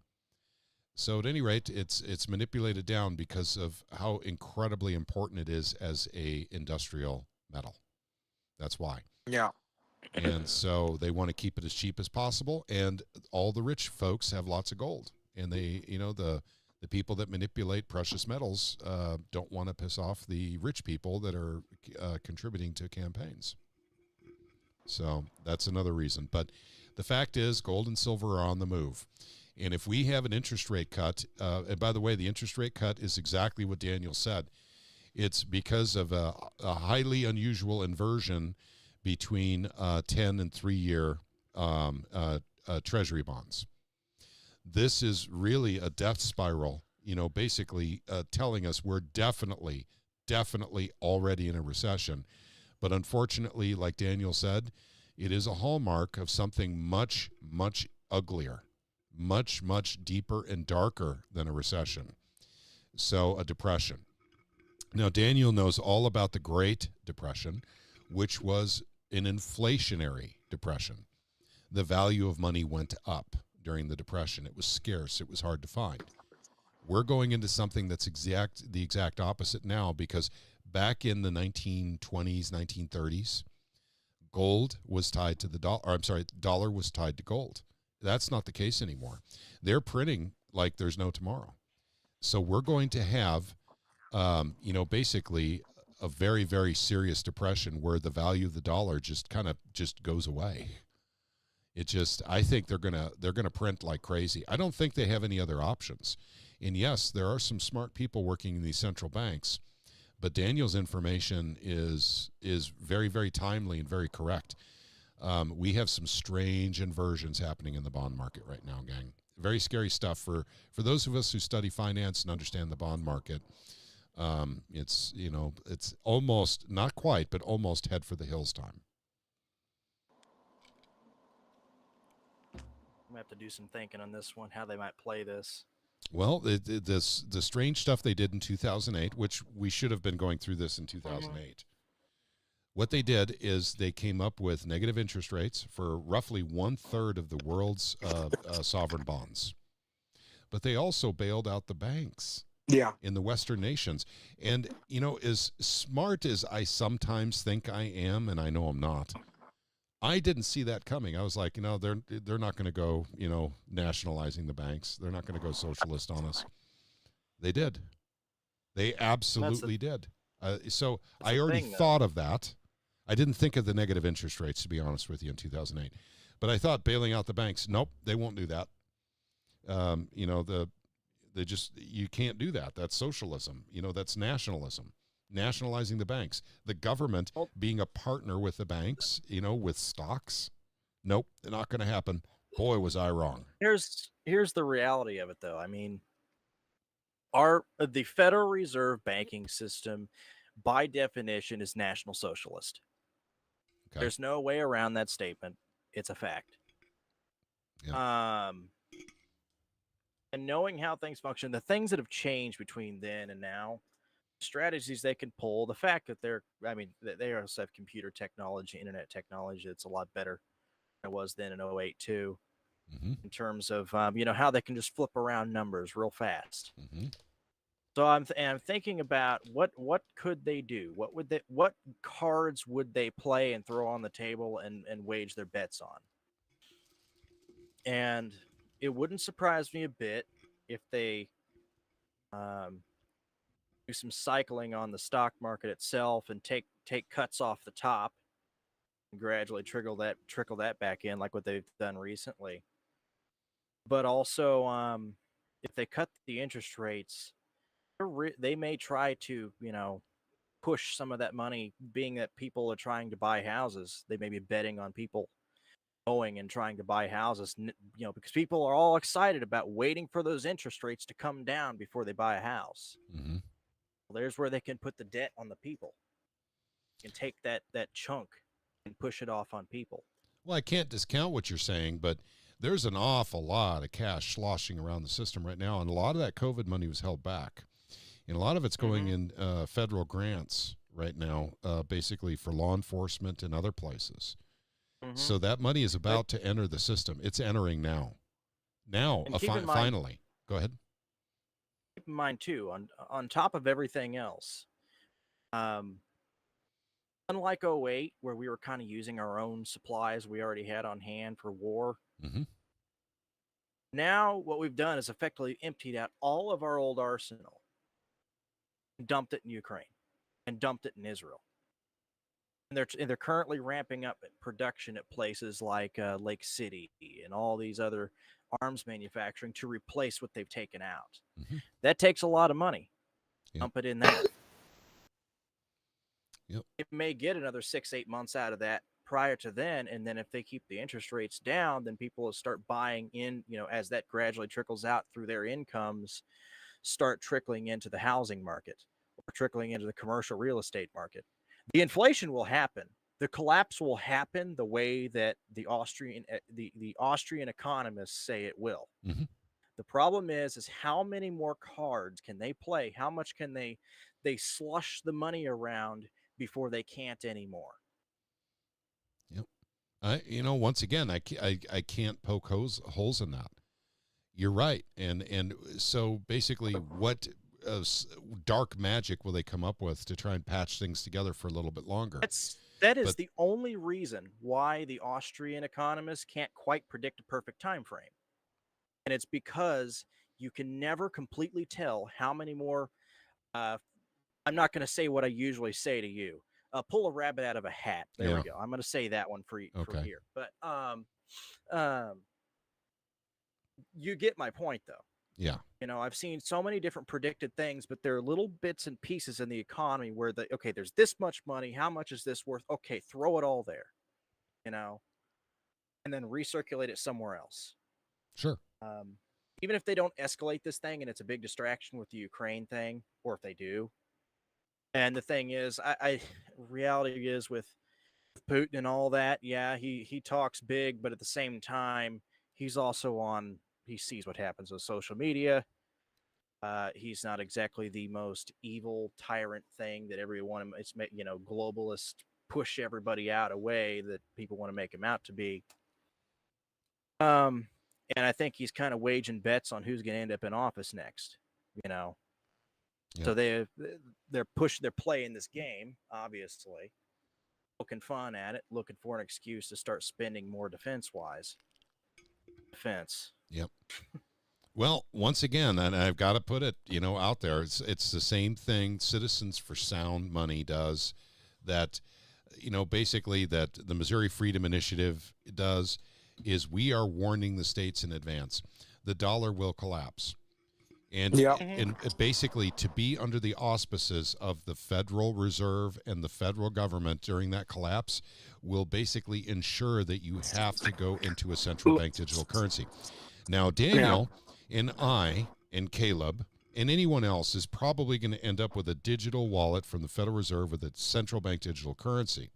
So at any rate, it's manipulated down because of how incredibly important it is as a industrial metal. That's why. Yeah. And so they want to keep it as cheap as possible, and all the rich folks have lots of gold. And they, the people that manipulate precious metals don't want to piss off the rich people that are contributing to campaigns. So that's another reason. But the fact is, gold and silver are on the move. And if we have an interest rate cut, and by the way, the interest rate cut is exactly what Daniel said. It's because of a highly unusual inversion between 10 and 3-year treasury bonds. This is really a death spiral, basically telling us we're definitely already in a recession. But unfortunately, like Daniel said, it is a hallmark of something much, much uglier, much, much deeper and darker than a recession. So a depression. Now, Daniel knows all about the Great Depression, which was an inflationary depression. The value of money went up during the Depression. It was scarce. It was hard to find. We're going into something that's the exact opposite now, because back in the 1920s, 1930s, gold was tied to the dollar. The dollar was tied to gold. That's not the case anymore. They're printing like there's no tomorrow. So we're going to have, basically a very, very serious depression where the value of the dollar just goes away. I think they're gonna print like crazy. I don't think they have any other options. And yes, there are some smart people working in these central banks, but Daniel's information is very, very timely and very correct. We have some strange inversions happening in the bond market right now, gang. Very scary stuff for those of us who study finance and understand the bond market. It's almost, not quite, but almost head for the hills time. I'm gonna have to do some thinking on this one, how they might play this. Well, the strange stuff they did in 2008, which we should have been going through this in 2008. What they did is they came up with negative interest rates for roughly 1/3 of the world's sovereign bonds. But they also bailed out the banks. Yeah. in the Western nations. And, you know, as smart as I sometimes think I am, and I know I'm not, I didn't see that coming. I was like, you know, they're not going to go, you know, nationalizing the banks. They're not going to go socialist on us. They did. They absolutely did. So I already thought of that. I didn't think of the negative interest rates, to be honest with you, in 2008. But I thought bailing out the banks, nope, they won't do that. You know, you can't do that. That's socialism. You know, that's nationalism. Nationalizing the banks. The government being a partner with the banks, you know, with stocks. Nope, not going to happen. Boy, was I wrong. Here's the reality of it, though. I mean, the Federal Reserve banking system, by definition, is National Socialist. Okay. There's no way around that statement. It's a fact. Yeah. And knowing how things function, the things that have changed between then and now, strategies they can pull, the fact that they also have computer technology, internet technology that's a lot better than it was then in 08 too, in terms of, you know, how they can just flip around numbers real fast. So I'm thinking about what could they do? What cards would they play and throw on the table and wage their bets on? And it wouldn't surprise me a bit if they do some cycling on the stock market itself and take cuts off the top and gradually trickle that back in, like what they've done recently. But also, if they cut the interest rates, they may try to, you know, push some of that money, being that people are trying to buy houses. They may be betting on people going and trying to buy houses, you know, because people are all excited about waiting for those interest rates to come down before they buy a house. Well, there's where they can put the debt on the people and take that chunk and push it off on people. Well, I can't discount what you're saying, but there's an awful lot of cash sloshing around the system right now, and a lot of that COVID money was held back. And a lot of it's going in federal grants right now, basically for law enforcement and other places. So that money is about to enter the system. It's entering now. Finally. Go ahead. Keep in mind, too, on top of everything else, unlike 08, where we were kind of using our own supplies we already had on hand for war, now what we've done is effectively emptied out all of our old arsenal, dumped it in Ukraine, and dumped it in Israel. And they're currently ramping up production at places like Lake City and all these other arms manufacturing to replace what they've taken out. That takes a lot of money. Dump it in there. It may get another 6-8 months out of that prior to then, and then if they keep the interest rates down, then people will start buying in, you know, as that gradually trickles out through their incomes, start trickling into the housing market or trickling into the commercial real estate market. The inflation will happen. The collapse will happen the way that the Austrian economists say it will. The problem is how many more cards can they play? How much can they slush the money around before they can't anymore? You know, once again, I can't poke holes in that. You're right, and so basically, what dark magic will they come up with to try and patch things together for a little bit longer? That is the only reason why the Austrian economists can't quite predict a perfect time frame, and it's because you can never completely tell how many more. I'm not going to say what I usually say to you. Pull a rabbit out of a hat. There we go. I'm going to say that one for here. But you get my point, though. Yeah. You know, I've seen so many different predicted things, but there are little bits and pieces in the economy where there's this much money. How much is this worth? Okay, throw it all there, you know, and then recirculate it somewhere else. Sure. Even if they don't escalate this thing and it's a big distraction with the Ukraine thing, or if they do. And the thing is, reality is with Putin and all that, yeah, he talks big, but at the same time, he's also he sees what happens with social media. He's not exactly the most evil tyrant thing that everyone, it's, you know, globalist, push everybody out away that people want to make him out to be. And I think he's kind of waging bets on who's going to end up in office next, you know. So they're playing this game, obviously, poking fun at it, looking for an excuse to start spending more defense. Yep. Well, once again, and I've got to put it, out there. It's the same thing Citizens for Sound Money does. That, basically that the Missouri Freedom Initiative does is we are warning the states in advance. The dollar will collapse. And, and basically to be under the auspices of the Federal Reserve and the federal government during that collapse will basically ensure that you have to go into a central bank digital currency. Now, Daniel and I and Caleb and anyone else is probably going to end up with a digital wallet from the Federal Reserve with a central bank digital currency.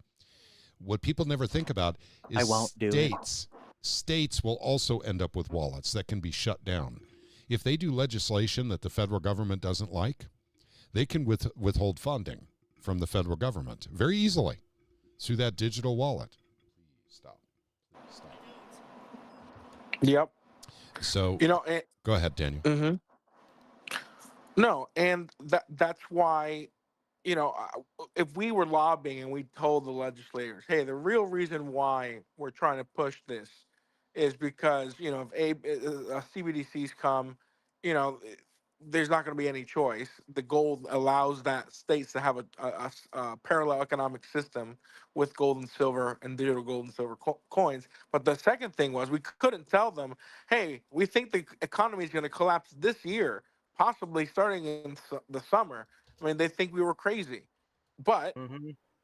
What people never think about is states will also end up with wallets that can be shut down. If they do legislation that the federal government doesn't like, they can withhold funding from the federal government very easily through that digital wallet. Stop. Yep. So, go ahead, Daniel. Mm-hmm. No, and that's why, if we were lobbying and we told the legislators, hey, the real reason why we're trying to push this is because, if CBDCs come, there's not going to be any choice. The gold allows that states to have a parallel economic system with gold and silver and digital gold and silver coins. But the second thing was we couldn't tell them, hey, we think the economy is going to collapse this year, possibly starting in the summer. I mean, they think we were crazy. But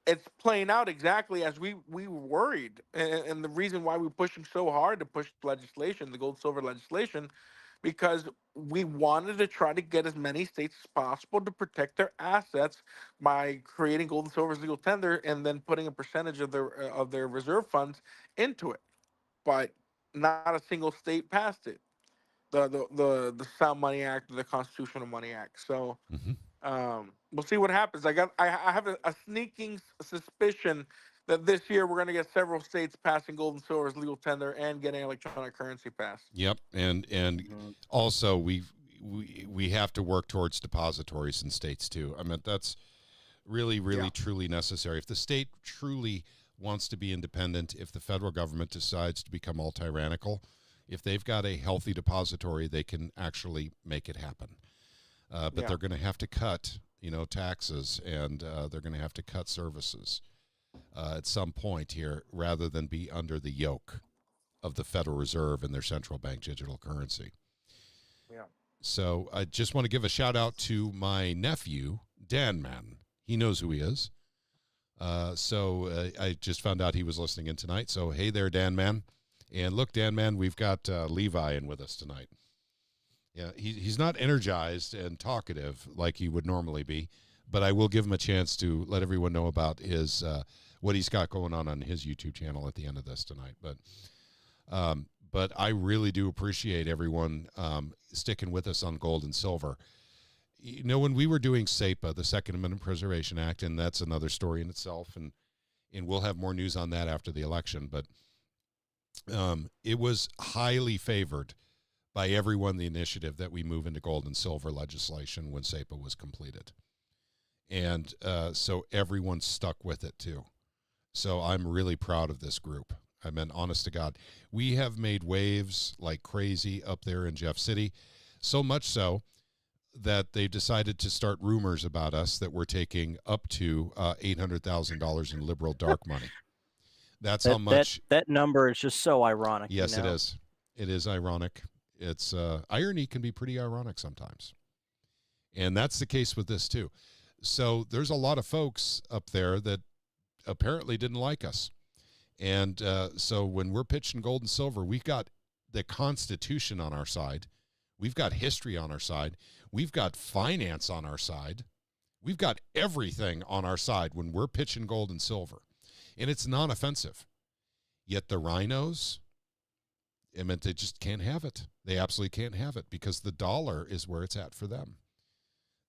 it's playing out exactly as we were worried. And the reason why we're pushing so hard to push legislation, the gold silver legislation, because we wanted to try to get as many states as possible to protect their assets by creating gold and silver as legal tender and then putting a percentage of their reserve funds into it. But not a single state passed it. The Sound Money Act, the Constitutional Money Act. So we'll see what happens. I have a sneaking suspicion that this year we're going to get several states passing gold and silver as legal tender and getting electronic currency passed. Yep, and also we have to work towards depositories in states too. I mean, that's really truly necessary. If the state truly wants to be independent, if the federal government decides to become all tyrannical, if they've got a healthy depository, they can actually make it happen. But they're going to have to cut, taxes, and they're going to have to cut services at some point here, rather than be under the yoke of the Federal Reserve and their central bank digital currency. Yeah. So I just want to give a shout out to my nephew, Dan Man. He knows who he is. So I just found out he was listening in tonight. So hey there, Dan Man. And look, Dan Man, we've got Levi in with us tonight. Yeah, he's not energized and talkative like he would normally be, but I will give him a chance to let everyone know about his what he's got going on his YouTube channel at the end of this tonight. But I really do appreciate everyone sticking with us on gold and silver. When we were doing SEPA, the Second Amendment Preservation Act, and that's another story in itself, and we'll have more news on that after the election, but it was highly favored by everyone, the initiative that we move into gold and silver legislation when SEPA was completed. And so everyone stuck with it too. So I'm really proud of this group. I mean, honest to God, we have made waves like crazy up there in Jeff City, so much so that they've decided to start rumors about us that we're taking up to $800,000 in liberal dark money. That's how much. That number is just so ironic. Yes, it is. It is ironic. It's irony can be pretty ironic sometimes. And that's the case with this too. So there's a lot of folks up there that apparently didn't like us. And so when we're pitching gold and silver, we've got the Constitution on our side. We've got history on our side. We've got finance on our side. We've got everything on our side when we're pitching gold and silver. And it's non-offensive. Yet the rhinos, I mean, they just can't have it. They absolutely can't have it because the dollar is where it's at for them.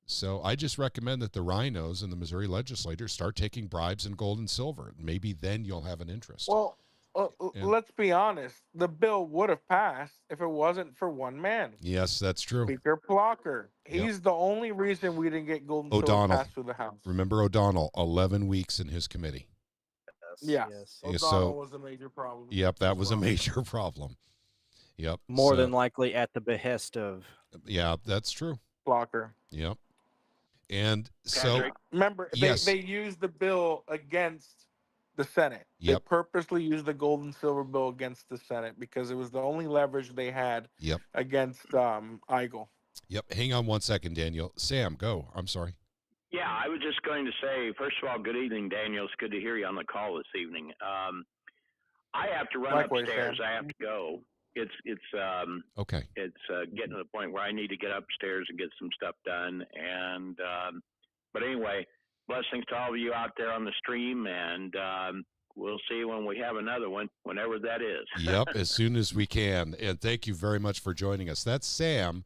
So I just recommend that the rhinos and the Missouri legislators start taking bribes in gold and silver. Maybe then you'll have an interest. Well, And let's be honest. The bill would have passed if it wasn't for one man, yes, that's true. Speaker Blocker. Yep. He's the only reason we didn't get gold and silver O'Donnell. passed through the House. Remember O'Donnell, 11 weeks in his committee. Yes. Yes. Yeah, O'Donnell so- was a major problem. Yep, that as was a well. major problem. Yep. More so- than likely at the behest of. Yeah, that's true. Blocker. Yep. And so, Patrick? Remember, Yes. they used the bill against the Senate. Yep. They purposely used the gold and silver bill against the Senate because it was the only leverage they had yep, against Eigel. yep. Hang on one second, Daniel. Sam, go. I'm sorry. Yeah, I was just going to say, first of all, good evening, Daniel. It's good to hear you on the call this evening. I have to run Likewise, upstairs. Sam. I have to go. It's Okay. getting to the point where I need to get upstairs and get some stuff done. And but anyway, blessings to all of you out there on the stream, and we'll see when we have another one, whenever that is. Yep, as soon as we can. And thank you very much for joining us. That's Sam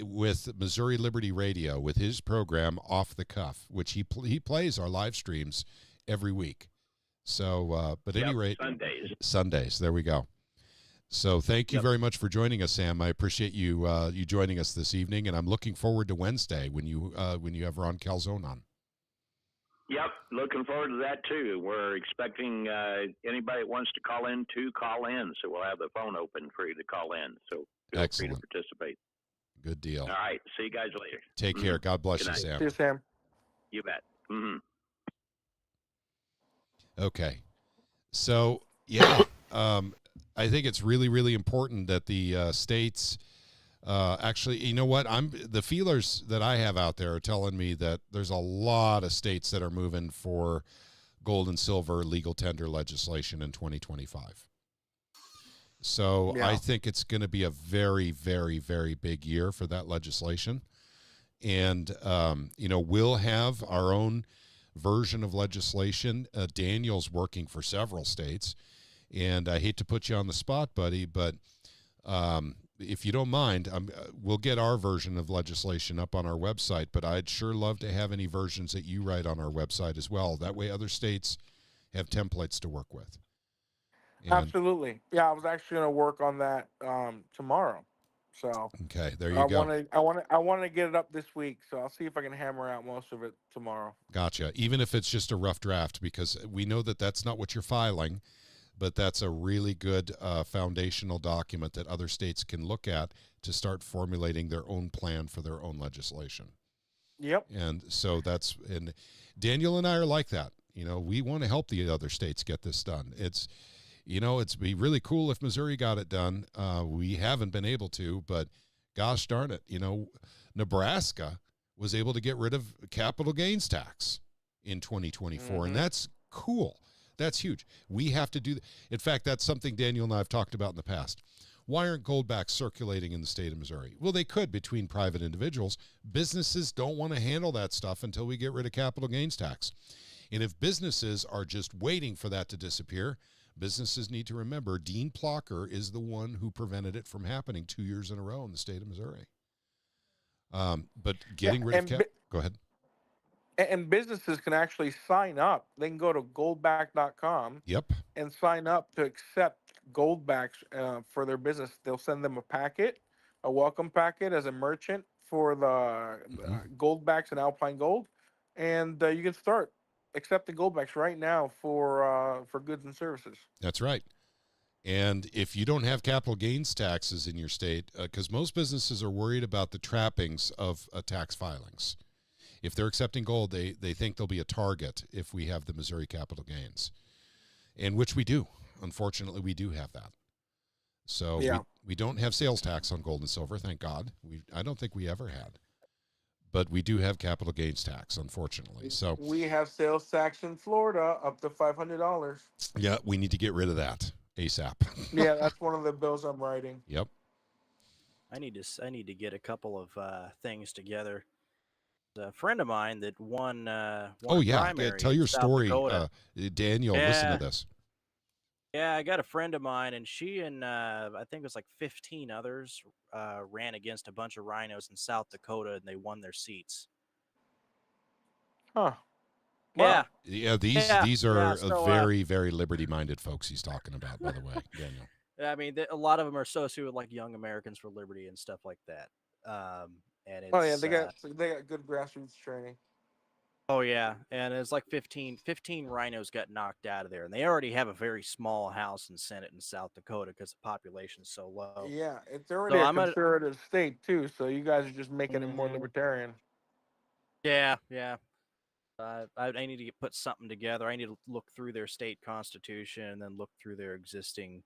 with Missouri Liberty Radio with his program Off the Cuff, which he plays our live streams every week. So, but at any rate, Sundays. There we go. So thank you very much for joining us, Sam. I appreciate you you joining us this evening, and I'm looking forward to Wednesday when you have Ron Calzone on. Yep, looking forward to that too. We're expecting anybody that wants to call in to call in, so we'll have the phone open for you to call in. So feel Excellent. free to participate. Good deal. All right, see you guys later. Take care. God bless Good you, night. Sam. See you, Sam. You bet. Okay. So, yeah, I think it's really, really important that the states actually, you know what? The feelers that I have out there are telling me that there's a lot of states that are moving for gold and silver legal tender legislation in 2025. So Yeah. I think it's going to be a very, very, very big year for that legislation. And, we'll have our own version of legislation. Daniel's working for several states. And I hate to put you on the spot, buddy, but if you don't mind, we'll get our version of legislation up on our website, but I'd sure love to have any versions that you write on our website as well. That way other states have templates to work with. And, Absolutely. Yeah, I was actually going to work on that tomorrow. So okay, there you go. I want to get it up this week, so I'll see if I can hammer out most of it tomorrow. Gotcha. Even if it's just a rough draft, because we know that that's not what you're filing, but that's a really good foundational document that other states can look at to start formulating their own plan for their own legislation. Yep. And so and Daniel and I are like that. We want to help the other states get this done. It'd be really cool if Missouri got it done. We haven't been able to, but gosh darn it, Nebraska was able to get rid of capital gains tax in 2024, and that's cool. That's huge. We have to do that. In fact, that's something Daniel and I have talked about in the past. Why aren't goldbacks circulating in the state of Missouri? Well, they could between private individuals. Businesses don't want to handle that stuff until we get rid of capital gains tax. And if businesses are just waiting for that to disappear, businesses need to remember Dean Plocker is the one who prevented it from happening 2 years in a row in the state of Missouri. But getting rid of go ahead. And businesses can actually sign up. They can go to goldback.com Yep. and sign up to accept goldbacks for their business. They'll send them a packet, a welcome packet as a merchant for the goldbacks and Alpine Gold, and you can start accepting goldbacks right now for goods and services. That's right. And if you don't have capital gains taxes in your state, because most businesses are worried about the trappings of tax filings. If they're accepting gold, they think there'll be a target if we have the Missouri capital gains, and which we do. Unfortunately, we do have that. So we don't have sales tax on gold and silver, thank God. I don't think we ever had. But we do have capital gains tax, unfortunately. So we have sales tax in Florida up to $500. Yeah, we need to get rid of that ASAP. Yeah, that's one of the bills I'm writing. Yep. I need to get a couple of things together. A friend of mine that won. Primary tell your in South story, Dakota. Daniel. Listen to this. Yeah, I got a friend of mine, and she and I think it was like 15 others ran against a bunch of rhinos in South Dakota, and they won their seats. Huh. Yeah, Yeah, these are so, very, very liberty-minded folks he's talking about, by the way, Daniel. I mean, a lot of them are associated with like Young Americans for Liberty and stuff like that. And Oh yeah, it's they got good grassroots training. oh yeah, and it's like 15 rhinos got knocked out of there, and they already have a very small House and Senate in South Dakota because the population's so low. Yeah, it's already So a I'm gonna, conservative state too, so you guys are just making it more Mhm. libertarian. yeah. I need to put something together. I need to look through their state constitution and then look through their existing,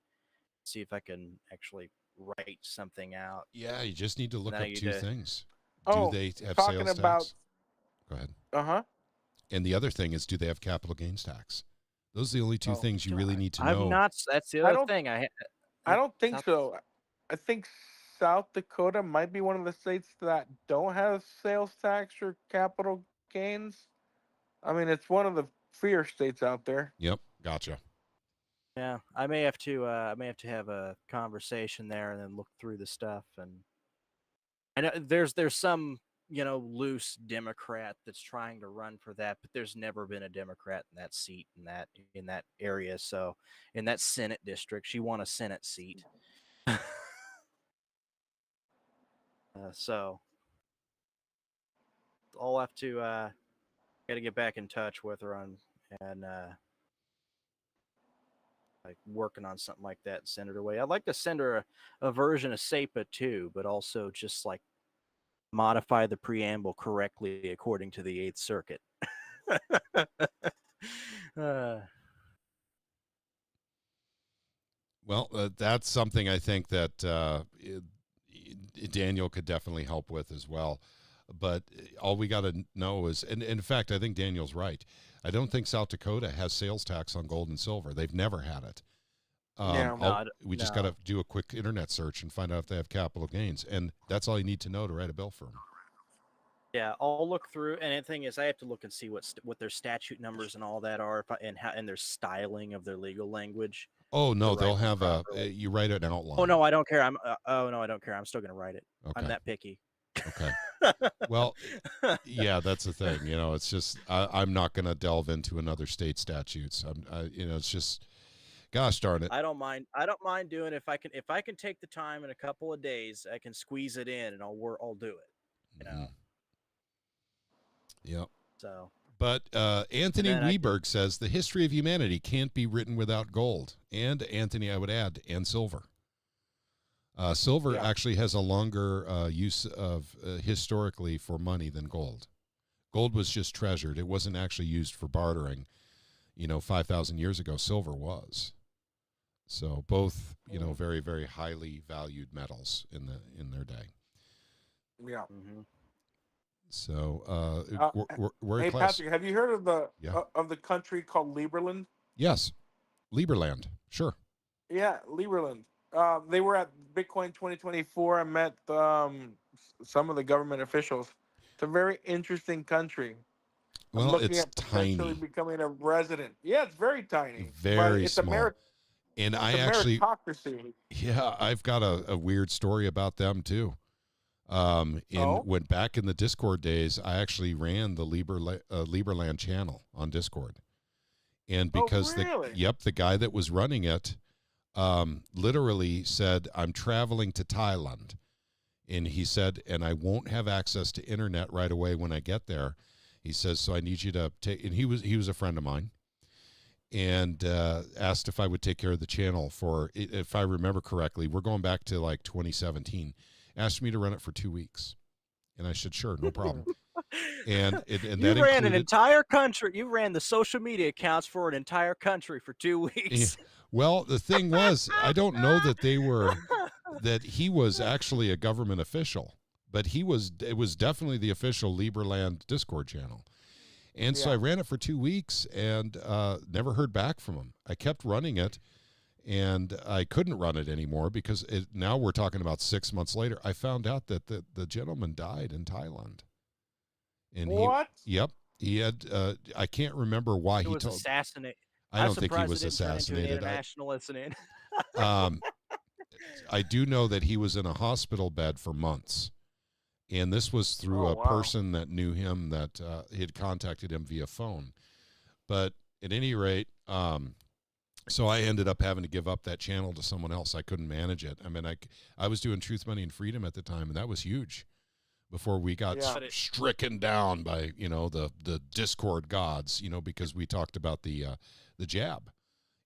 see if I can actually write something out. Yeah, you just need to look Now up you two do. things. Oh, Do they have talking sales about tax? Go ahead. uh-huh. And the other thing is, do they have capital gains tax? Those are the only two Oh, things you really need to I've know. not. That's the I other don't thing. I don't think South- so. I think South Dakota might be one of the states that don't have sales tax or capital gains. I mean, it's one of the freer states out there. Yep, gotcha. Yeah, I may have to. I may have to have a conversation there and then look through the stuff. And I know there's some loose Democrat that's trying to run for that, but there's never been a Democrat in that seat in that area. So in that Senate district, she won a Senate seat. So I'll have to got to get back in touch with her on and like working on something like that and send it her way. I'd like to send her a version of SEPA too, but also just like modify the preamble correctly according to the Eighth Circuit. Well, that's something I think that Daniel could definitely help with as well. But all we got to know is, and in fact, I think Daniel's right. I don't think South Dakota has sales tax on gold and silver. They've never had it. We just got to do a quick internet search and find out if they have capital gains. And that's all you need to know to write a bill for them. Yeah, I'll look through, and the thing is, I have to look and see what their statute numbers and all that are, and their styling of their legal language. Oh no, they'll have you write an outline. Oh no, I don't care. Oh no, I don't care. I'm still gonna write it. Okay. I'm that picky. Okay. Well, yeah, that's the thing. It's just I'm not going to delve into another state statutes. It's just, gosh darn it. I don't mind. I don't mind doing it if I can take the time in a couple of days. I can squeeze it in, and I'll do it. Yep. So. But Anthony Weberg says the history of humanity can't be written without gold. And Anthony, I would add, and silver. Silver actually has a longer use of historically for money than gold. Gold was just treasured. It wasn't actually used for bartering. 5,000 years ago, silver was. So both, very, very highly valued metals in their day. Yeah. Mm-hmm. So we're hey, class. Patrick, have you heard of the country called Liberland? Yes, Liberland. Sure. Yeah, Liberland. They were at Bitcoin 2024. I met some of the government officials. It's a very interesting country. Well, it's potentially tiny. Becoming a resident. Yeah, it's very tiny. Very it's small. And I actually, meritocracy. Yeah, I've got a weird story about them too. When back in the Discord days, I actually ran the Liberland channel on Discord, and because the guy that was running it, literally said, "I'm traveling to Thailand," and he said, "and I won't have access to internet right away when I get there." He says, "So I need you to take." And he was a friend of mine, and asked if I would take care of the channel for, if I remember correctly, we're going back to like 2017. Asked me to run it for 2 weeks, and I said, "Sure, no problem." And you ran an entire country. You ran the social media accounts for an entire country for 2 weeks. Yeah. Well, the thing was, I don't know that he was actually a government official, but it was definitely the official Liberland Discord channel. And so I ran it for 2 weeks and never heard back from him. I kept running it, and I couldn't run it anymore because now we're talking about 6 months later. I found out that the gentleman died in Thailand. And what? Yep. He had, I can't remember why he was assassinated. I don't think he was assassinated. I do know that he was in a hospital bed for months. And this was through a person that knew him that had contacted him via phone. But at any rate, so I ended up having to give up that channel to someone else. I couldn't manage it. I mean, I was doing Truth, Money, and Freedom at the time, and that was huge before we got Yeah. stricken down by, the Discord gods, because we talked about the jab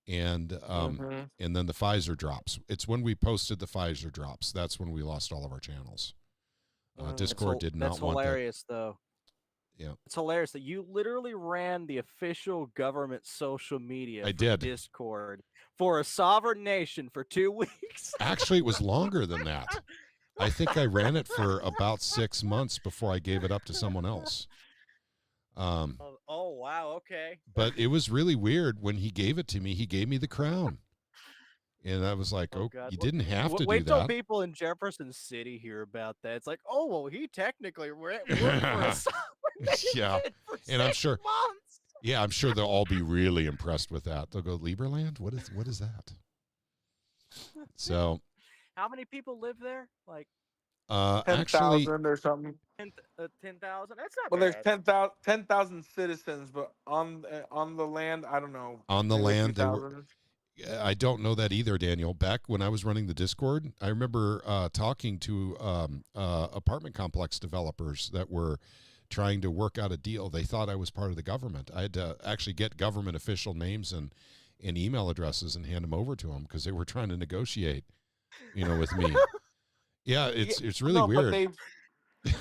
and and then the Pfizer drops. It's when we posted the Pfizer drops. That's when we lost all of our channels. Discord did not That's want that. hilarious, though. Yeah. It's hilarious that you literally ran the official government social media I for did. Discord for a sovereign nation for 2 weeks. Actually, it was longer than that. I think I ran it for about 6 months before I gave it up to someone else. Oh, wow. Okay. But it was really weird. When he gave it to me, he gave me the crown. And I was like, Oh, oh, God. you didn't have to do Wait till that. people in Jefferson City hear about that. It's like, oh, well, he technically worked for a sovereign nation Yeah. for And I'm 6 sure- months. Yeah, I'm sure they'll all be really impressed with that. They'll go, Lieberland? What is that? So, How many people live there? Like actually, 10,000 or something. 10,000? That's not Well, bad. there's 10,000 citizens, but on the land, I don't know. on the maybe a few land, they were. thousand. I don't know that either, Daniel. Back when I was running the Discord, I remember talking to apartment complex developers that were trying to work out a deal. They thought I was part of the government. I had to actually get government official names and email addresses and hand them over to them because they were trying to negotiate, with me. Yeah, it's really weird.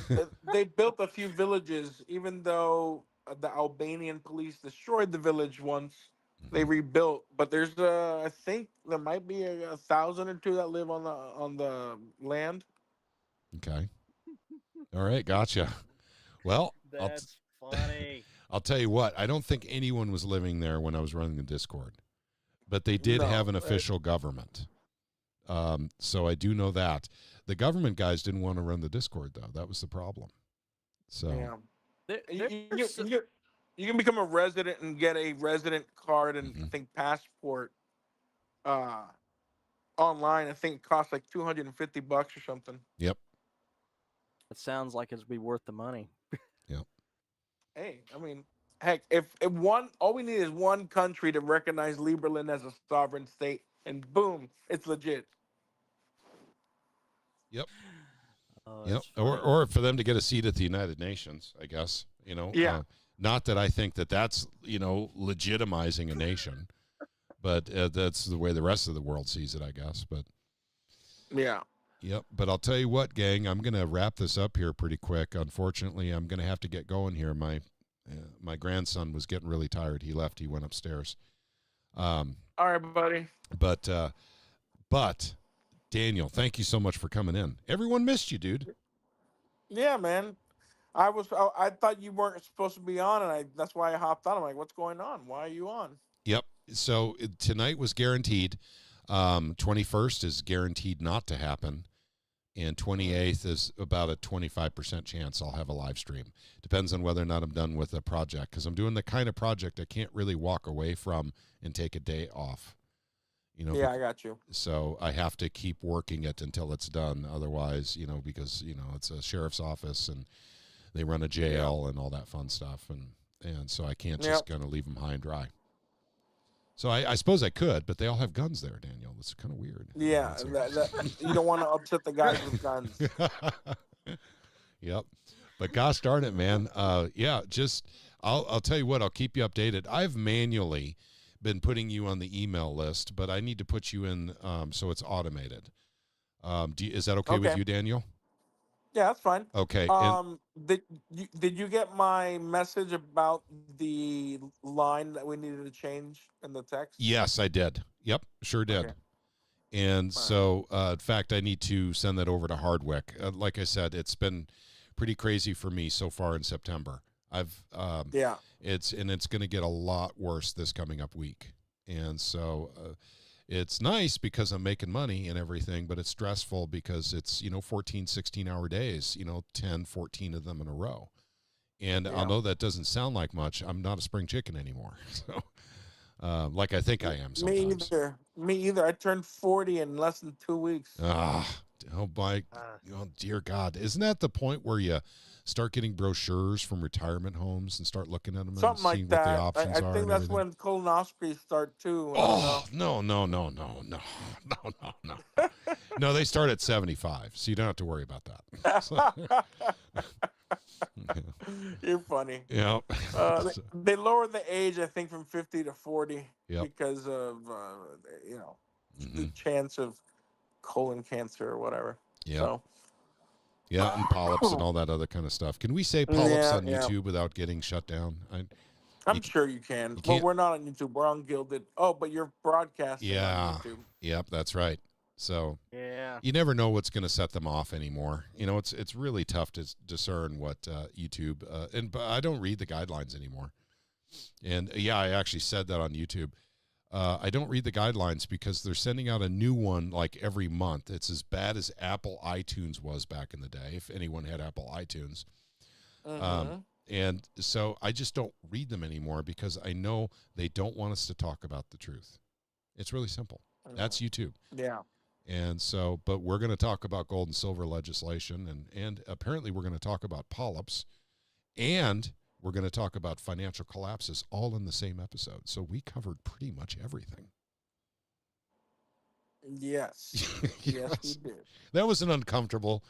But they built a few villages, even though the Albanian police destroyed the village once. They rebuilt, but there's I think there might be a 1,000 or two that live on the land. Okay. All right, gotcha. Well, That's funny. I'll tell you what. I don't think anyone was living there when I was running the Discord, but they did No, have an official government. So I do know that. The government guys didn't want to run the Discord, though. That was the problem. So Yeah. There's You can become a resident and get a resident card and I Mhm. think passport online. I think it costs like $250 or something. Yep. It sounds like it'd be worth the money. Hey, I mean, heck, if all we need is one country to recognize Liberland as a sovereign state, and boom, it's legit. Oh, Yep. that's funny. Or for them to get a seat at the United Nations, I guess. Yeah. Not that I think that's legitimizing a nation, but that's the way the rest of the world sees it, I guess. But Yeah. yep. But I'll tell you what, gang, I'm gonna wrap this up here pretty quick. Unfortunately, I'm gonna have to get going here. My grandson was getting really tired. He left. He went upstairs. All right, buddy. But Daniel, thank you so much for coming in. Everyone missed you, dude. Yeah, man. I thought you weren't supposed to be on, and that's why I hopped on. I'm like, what's going on? Why are you on? Yep. So tonight was guaranteed. 21st is guaranteed not to happen. And 28th is about a 25% chance I'll have a live stream. Depends on whether or not I'm done with the project, because I'm doing the kind of project I can't really walk away from and take a day off. Yeah, I got you. So I have to keep working it until it's done. Otherwise, because, it's a sheriff's office and they run a jail and all that fun stuff. And so I can't just kind of leave them high and dry. So I suppose I could, but they all have guns there, Daniel. That's kind of weird. Yeah, you don't want to upset the guys with guns. Yep. But gosh darn it, man. I'll tell you what, I'll keep you updated. I've manually been putting you on the email list, but I need to put you in so it's automated. Is that okay with you, Daniel? Yeah, that's fine. Okay. Did you get my message about the line that we needed to change in the text? Yes, I did. Yep, sure did. Okay. And so, in fact, I need to send that over to Hardwick. Like I said, it's been pretty crazy for me so far in September. It's going to get a lot worse this coming up week. And so it's nice because I'm making money and everything, but it's stressful because it's, 14, 16-hour days, 10, 14 of them in a row. And although that doesn't sound like much, I'm not a spring chicken anymore. So, like I think I am sometimes. Me either. I turned 40 in less than 2 weeks. Oh, dear God. Isn't that the point where you Start getting brochures from retirement homes and start looking at them and Something seeing like what the that. options I are think and that's everything. when colonoscopies start too. I don't know. Oh, no. No, they start at 75, so you don't have to worry about that. So, You're funny. yeah. They lowered the age, I think, from 50 to 40 Yep. because of the Mhm. chance of colon cancer or whatever. Yep. So Yeah, and polyps and all that other kind of stuff. Can we say polyps Yeah, on yeah. YouTube without getting shut down? I'm sure you can. you But can't- we're not on YouTube. We're on Gilded. Oh, but you're broadcasting on Yeah. YouTube. Yep, that's right. So Yeah. you never know what's going to set them off anymore. It's really tough to discern what YouTube but I don't read the guidelines anymore. And yeah, I actually said that on YouTube. I don't read the guidelines because they're sending out a new one like every month. It's as bad as Apple iTunes was back in the day, if anyone had Apple iTunes. And so I just don't read them anymore because I know they don't want us to talk about the truth. It's really simple. That's YouTube. Yeah. And so, but we're going to talk about gold and silver legislation, and apparently we're going to talk about polyps, and we're going to talk about financial collapses all in the same episode. So we covered pretty much everything. Yes. Yes, we did. That was an uncomfortable,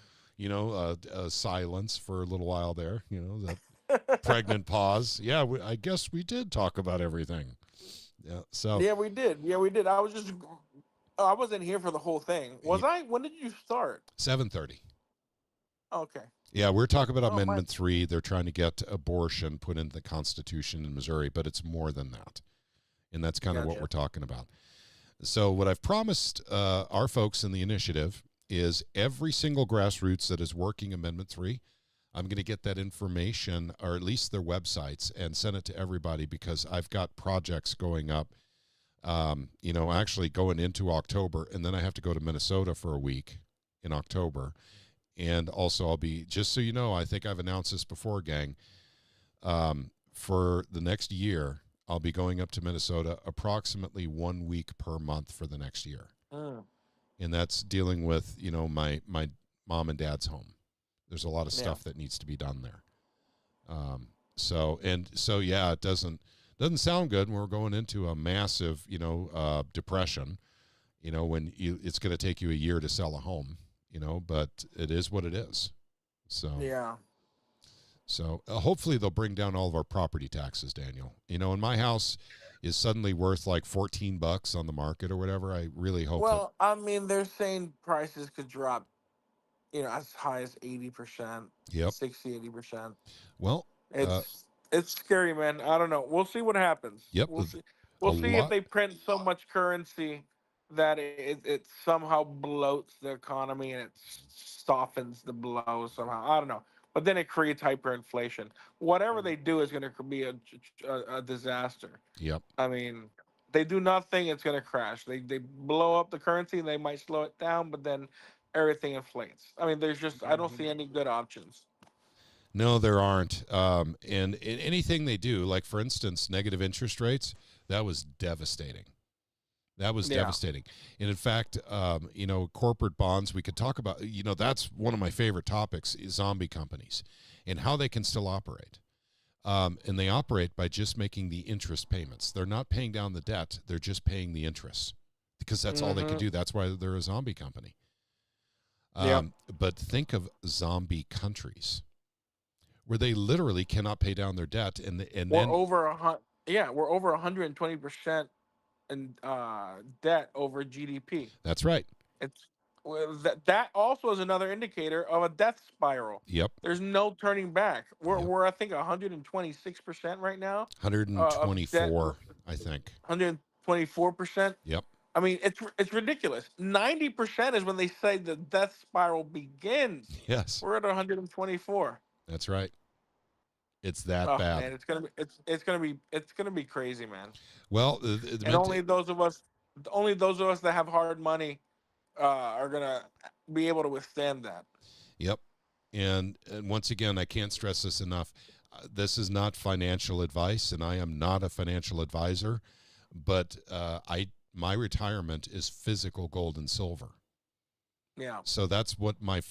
silence for a little while there. That pregnant pause. Yeah, I guess we did talk about everything. Yeah. So Yeah, we did. I wasn't here for the whole thing. Was I? When did you start? 7:30. Okay. Yeah, we're talking about Oh, Amendment 3. They're trying to get abortion put into the Constitution in Missouri, but it's more than that. And that's kind of what Gotcha. we're talking about. So what I've promised our folks in the initiative is every single grassroots that is working Amendment 3, I'm going to get that information, or at least their websites, and send it to everybody because I've got projects going up, actually going into October, and then I have to go to Minnesota for a week in October. And also I'll be, just so you know, I think I've announced this before, gang, for the next year, I'll be going up to Minnesota approximately 1 week per month for the next year. And that's dealing with, my mom and dad's home. There's a lot of stuff that needs to be done there. So yeah, it doesn't sound good when we're going into a massive, depression, when it's going to take you a year to sell a home, but it is what it is. So, Yeah. So hopefully they'll bring down all of our property taxes, Daniel. And my house is suddenly worth like $14 on the market or whatever. I really hope. Well, I mean, they're saying prices could drop, as high as 80%. Yep. 60-80%. Well, it's scary, man. I don't know. We'll see what happens. Yep. We'll see if they print so much currency that it somehow bloats the economy and it softens the blow somehow. I don't know. But then it creates hyperinflation. Whatever they do is going to be a disaster. Yep. I mean, they do nothing, it's going to crash. They blow up the currency, they might slow it down, but then everything inflates. I mean, I don't see any good options. No, there aren't. And anything they do, like for instance, negative interest rates, that was devastating. That was devastating. And in fact, corporate bonds, we could talk about, that's one of my favorite topics is zombie companies and how they can still operate. And they operate by just making the interest payments. They're not paying down the debt. They're just paying the interest because that's all they can do. That's why they're a zombie company. But think of zombie countries where they literally cannot pay down their debt. We're over 120% in debt over GDP. That's right. That also is another indicator of a death spiral. Yep. There's no turning back. We're I think 126% right now. 124, I think. 124%. Yep. I mean, it's ridiculous. 90% is when they say the death spiral begins. Yes. We're at 124. That's right. It's that bad. Man, it's gonna be crazy, man. Well, and only those of us that have hard money are gonna be able to withstand that. Yep. And once again, I can't stress this enough. This is not financial advice, and I am not a financial advisor. But my retirement is physical gold and silver. Yeah. So that's what my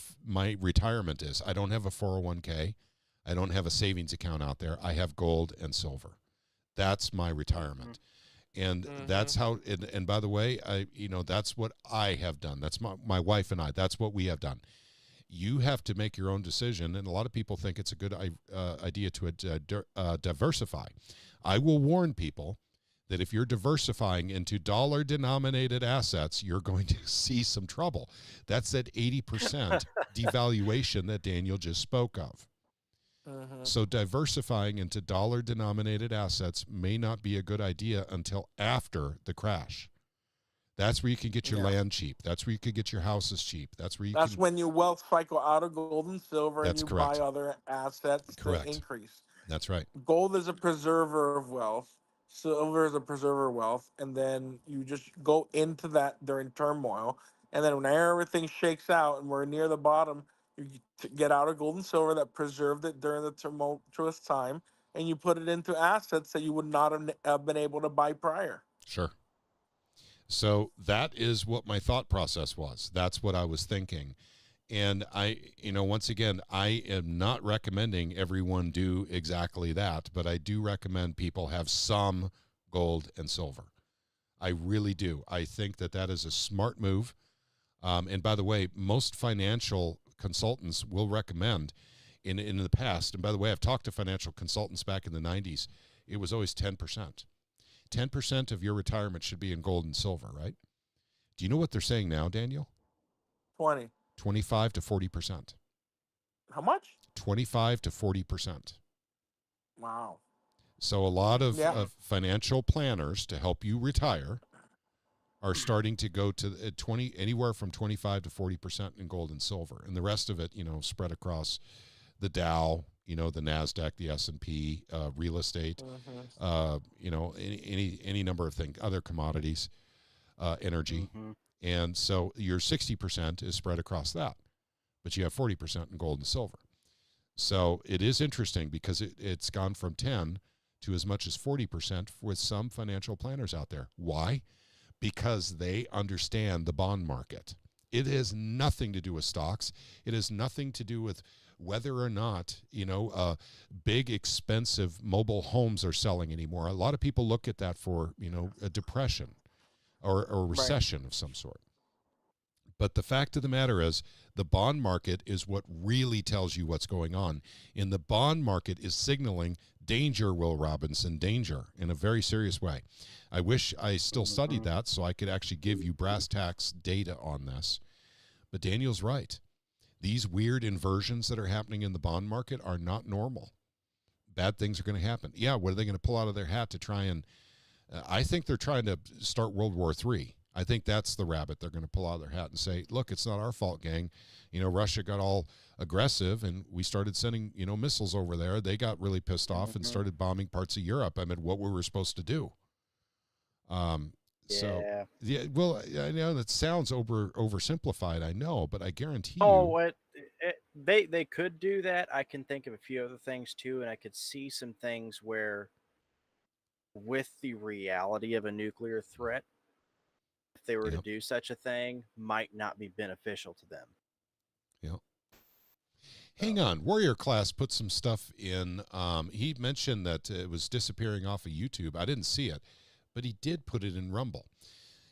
retirement is. I don't have a 401k. I don't have a savings account out there. I have gold and silver. That's my retirement. And that's how, and by the way, that's what I have done. That's my wife and I. That's what we have done. You have to make your own decision, and a lot of people think it's a good idea to diversify. I will warn people that if you're diversifying into dollar-denominated assets, you're going to see some trouble. That's that 80% devaluation that Daniel just spoke of. So diversifying into dollar-denominated assets may not be a good idea until after the crash. That's where you can get your land cheap. That's where you can get your houses cheap. That's where That's when you wealth cycle out of gold and silver and That's you correct. buy other assets Correct. to increase. That's right. Gold is a preserver of wealth. Silver is a preserver of wealth. And then you just go into that during turmoil. And then when everything shakes out and we're near the bottom, you get out of gold and silver that preserved it during the tumultuous time. And you put it into assets that you would not have been able to buy prior. Sure. So that is what my thought process was. That's what I was thinking. And once again, I am not recommending everyone do exactly that, but I do recommend people have some gold and silver. I really do. I think that is a smart move. And by the way, most financial consultants will recommend in the past, and by the way, I've talked to financial consultants back in the 90s, it was always 10%. 10% of your retirement should be in gold and silver, right? Do you know what they're saying now, Daniel? 25 to 40%. How much? 25 to 40%. Wow. So a lot of financial planners to help you retire are starting to go to anywhere from 25 to 40% in gold and silver, and the rest of it, spread across the Dow, the NASDAQ, the S&P, real estate, any number of things, other commodities, energy. And so your 60% is spread across that, but you have 40% in gold and silver. So it is interesting because it's gone from 10 to as much as 40% with some financial planners out there. Why? Because they understand the bond market. It has nothing to do with stocks. It has nothing to do with whether or not, big, expensive mobile homes are selling anymore. A lot of people look at that for, a depression or a recession of some sort. But the fact of the matter is the bond market is what really tells you what's going on. And the bond market is signaling danger, Will Robinson, danger in a very serious way. I wish I still studied that so I could actually give you brass tacks data on this. But Daniel's right. These weird inversions that are happening in the bond market are not normal. Bad things are going to happen. Yeah, what are they going to pull out of their hat to try and I think they're trying to start World War III. I think that's the rabbit they're going to pull out of their hat and say, look, it's not our fault, gang. Russia got all aggressive and we started sending, missiles over there. They got really pissed off and started bombing parts of Europe. I mean, what were we supposed to do? So, yeah, well, I know that sounds oversimplified, I know, but I guarantee you. They could do that. I can think of a few other things too, and I could see some things where with the reality of a nuclear threat, if they were to do such a thing, might not be beneficial to them. Yeah. Hang on. Warrior Class put some stuff in. He mentioned that it was disappearing off of YouTube. I didn't see it, but he did put it in Rumble.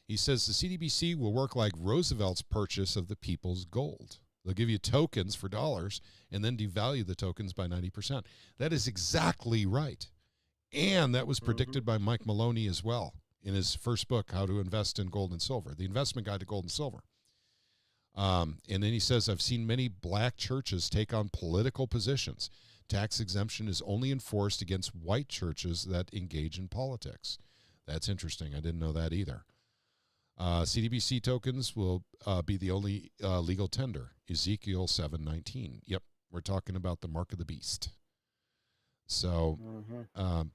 He says the CDBC will work like Roosevelt's purchase of the people's gold. They'll give you tokens for dollars and then devalue the tokens by 90%. That is exactly right. And that was predicted by Mike Maloney as well in his first book, How to Invest in Gold and Silver, the investment guide to gold and silver. And then he says, I've seen many black churches take on political positions. Tax exemption is only enforced against white churches that engage in politics. That's interesting. I didn't know that either. CDBC tokens will be the only legal tender. Ezekiel 7:19. Yep, we're talking about the mark of the beast. So,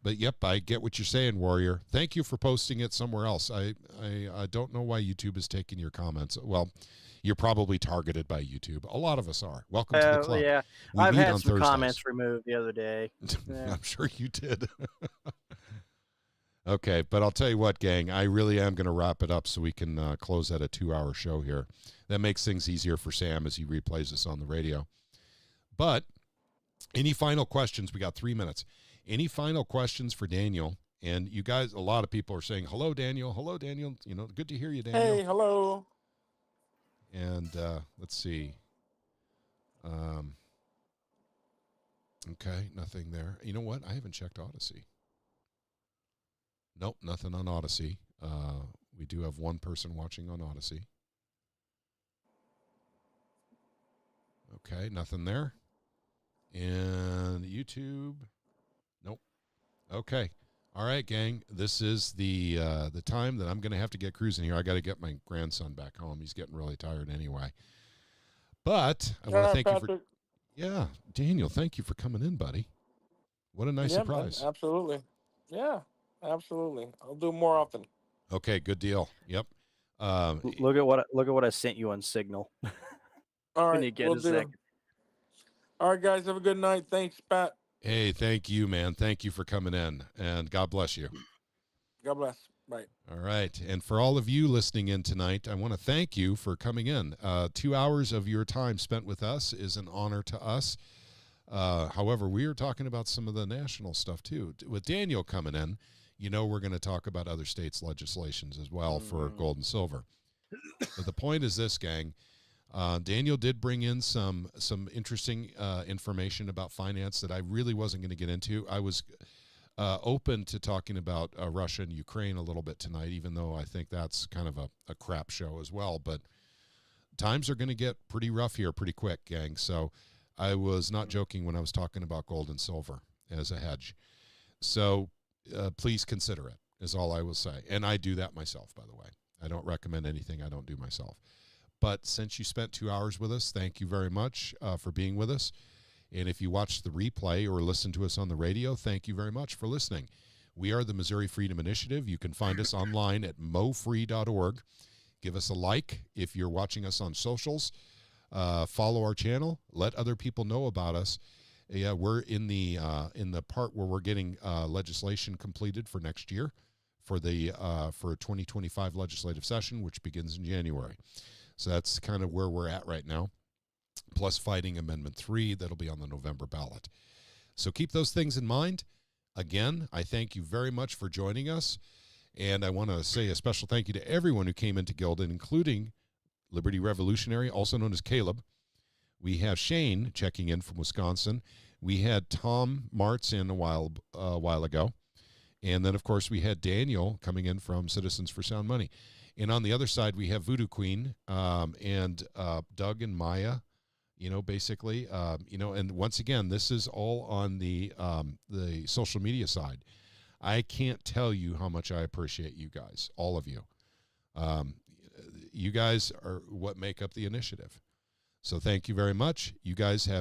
but yep, I get what you're saying, Warrior. Thank you for posting it somewhere else. I don't know why YouTube is taking your comments. Well, you're probably targeted by YouTube. A lot of us are. Welcome to the club. Yeah, I've had some comments removed the other day. Yeah. I'm sure you did. Okay, but I'll tell you what, gang, I really am going to wrap it up so we can close out a 2-hour show here. That makes things easier for Sam as he replays this on the radio. But Any final questions? We got 3 minutes. Any final questions for Daniel? And you guys, a lot of people are saying, hello, Daniel. Hello, Daniel. You know, good to hear you, Daniel. Hey, hello. And let's see. Okay, nothing there. You know what? I haven't checked Odysee. Nope, nothing on Odysee. We do have one person watching on Odysee. Okay, nothing there. And YouTube. Nope. Okay. All right, gang. This is the time that I'm going to have to get cruising here. I got to get my grandson back home. He's getting really tired anyway. But I want to thank you for. Yeah, Daniel, thank you for coming in, buddy. What a nice surprise. Man, absolutely. Yeah, absolutely. I'll do more often. Okay, good deal. Yep. Look at what I sent you on Signal. All right, When you get we'll a do. second. All right, guys, have a good night. Thanks, Pat. Hey, thank you, man. Thank you for coming in, and God bless you. God bless. Bye. All right. And for all of you listening in tonight, I want to thank you for coming in. 2 hours of your time spent with us is an honor to us. However, we are talking about some of the national stuff, too. With Daniel coming in, you know we're going to talk about other states' legislations as well for gold and silver. But the point is this, gang. Daniel did bring in some interesting information about finance that I really wasn't going to get into. I was open to talking about Russia and Ukraine a little bit tonight, even though I think that's kind of a crap show as well. But times are going to get pretty rough here pretty quick, gang. So I was not joking when I was talking about gold and silver as a hedge. So please consider it, is all I will say. And I do that myself, by the way. I don't recommend anything I don't do myself. But since you spent 2 hours with us, thank you very much for being with us. And if you watch the replay or listen to us on the radio, thank you very much for listening. We are the Missouri Freedom Initiative. You can find us online at mofree.org. Give us a like if you're watching us on socials. Follow our channel. Let other people know about us. Yeah, we're in the part where we're getting legislation completed for next year for the for 2025 legislative session, which begins in January. So that's kind of where we're at right now, plus fighting Amendment 3 that'll be on the November ballot. So keep those things in mind. Again, I thank you very much for joining us, and I want to say a special thank you to everyone who came into Gildan, including Liberty Revolutionary, also known as Caleb. We have Shane checking in from Wisconsin. We had Tom Martz in a while ago. And then, of course, we had Daniel coming in from Citizens for Sound Money. And on the other side, we have Voodoo Queen and Doug and Maya, basically. And once again, this is all on the social media side. I can't tell you how much I appreciate you guys, all of you. You guys are what make up the initiative. So thank you very much. You guys have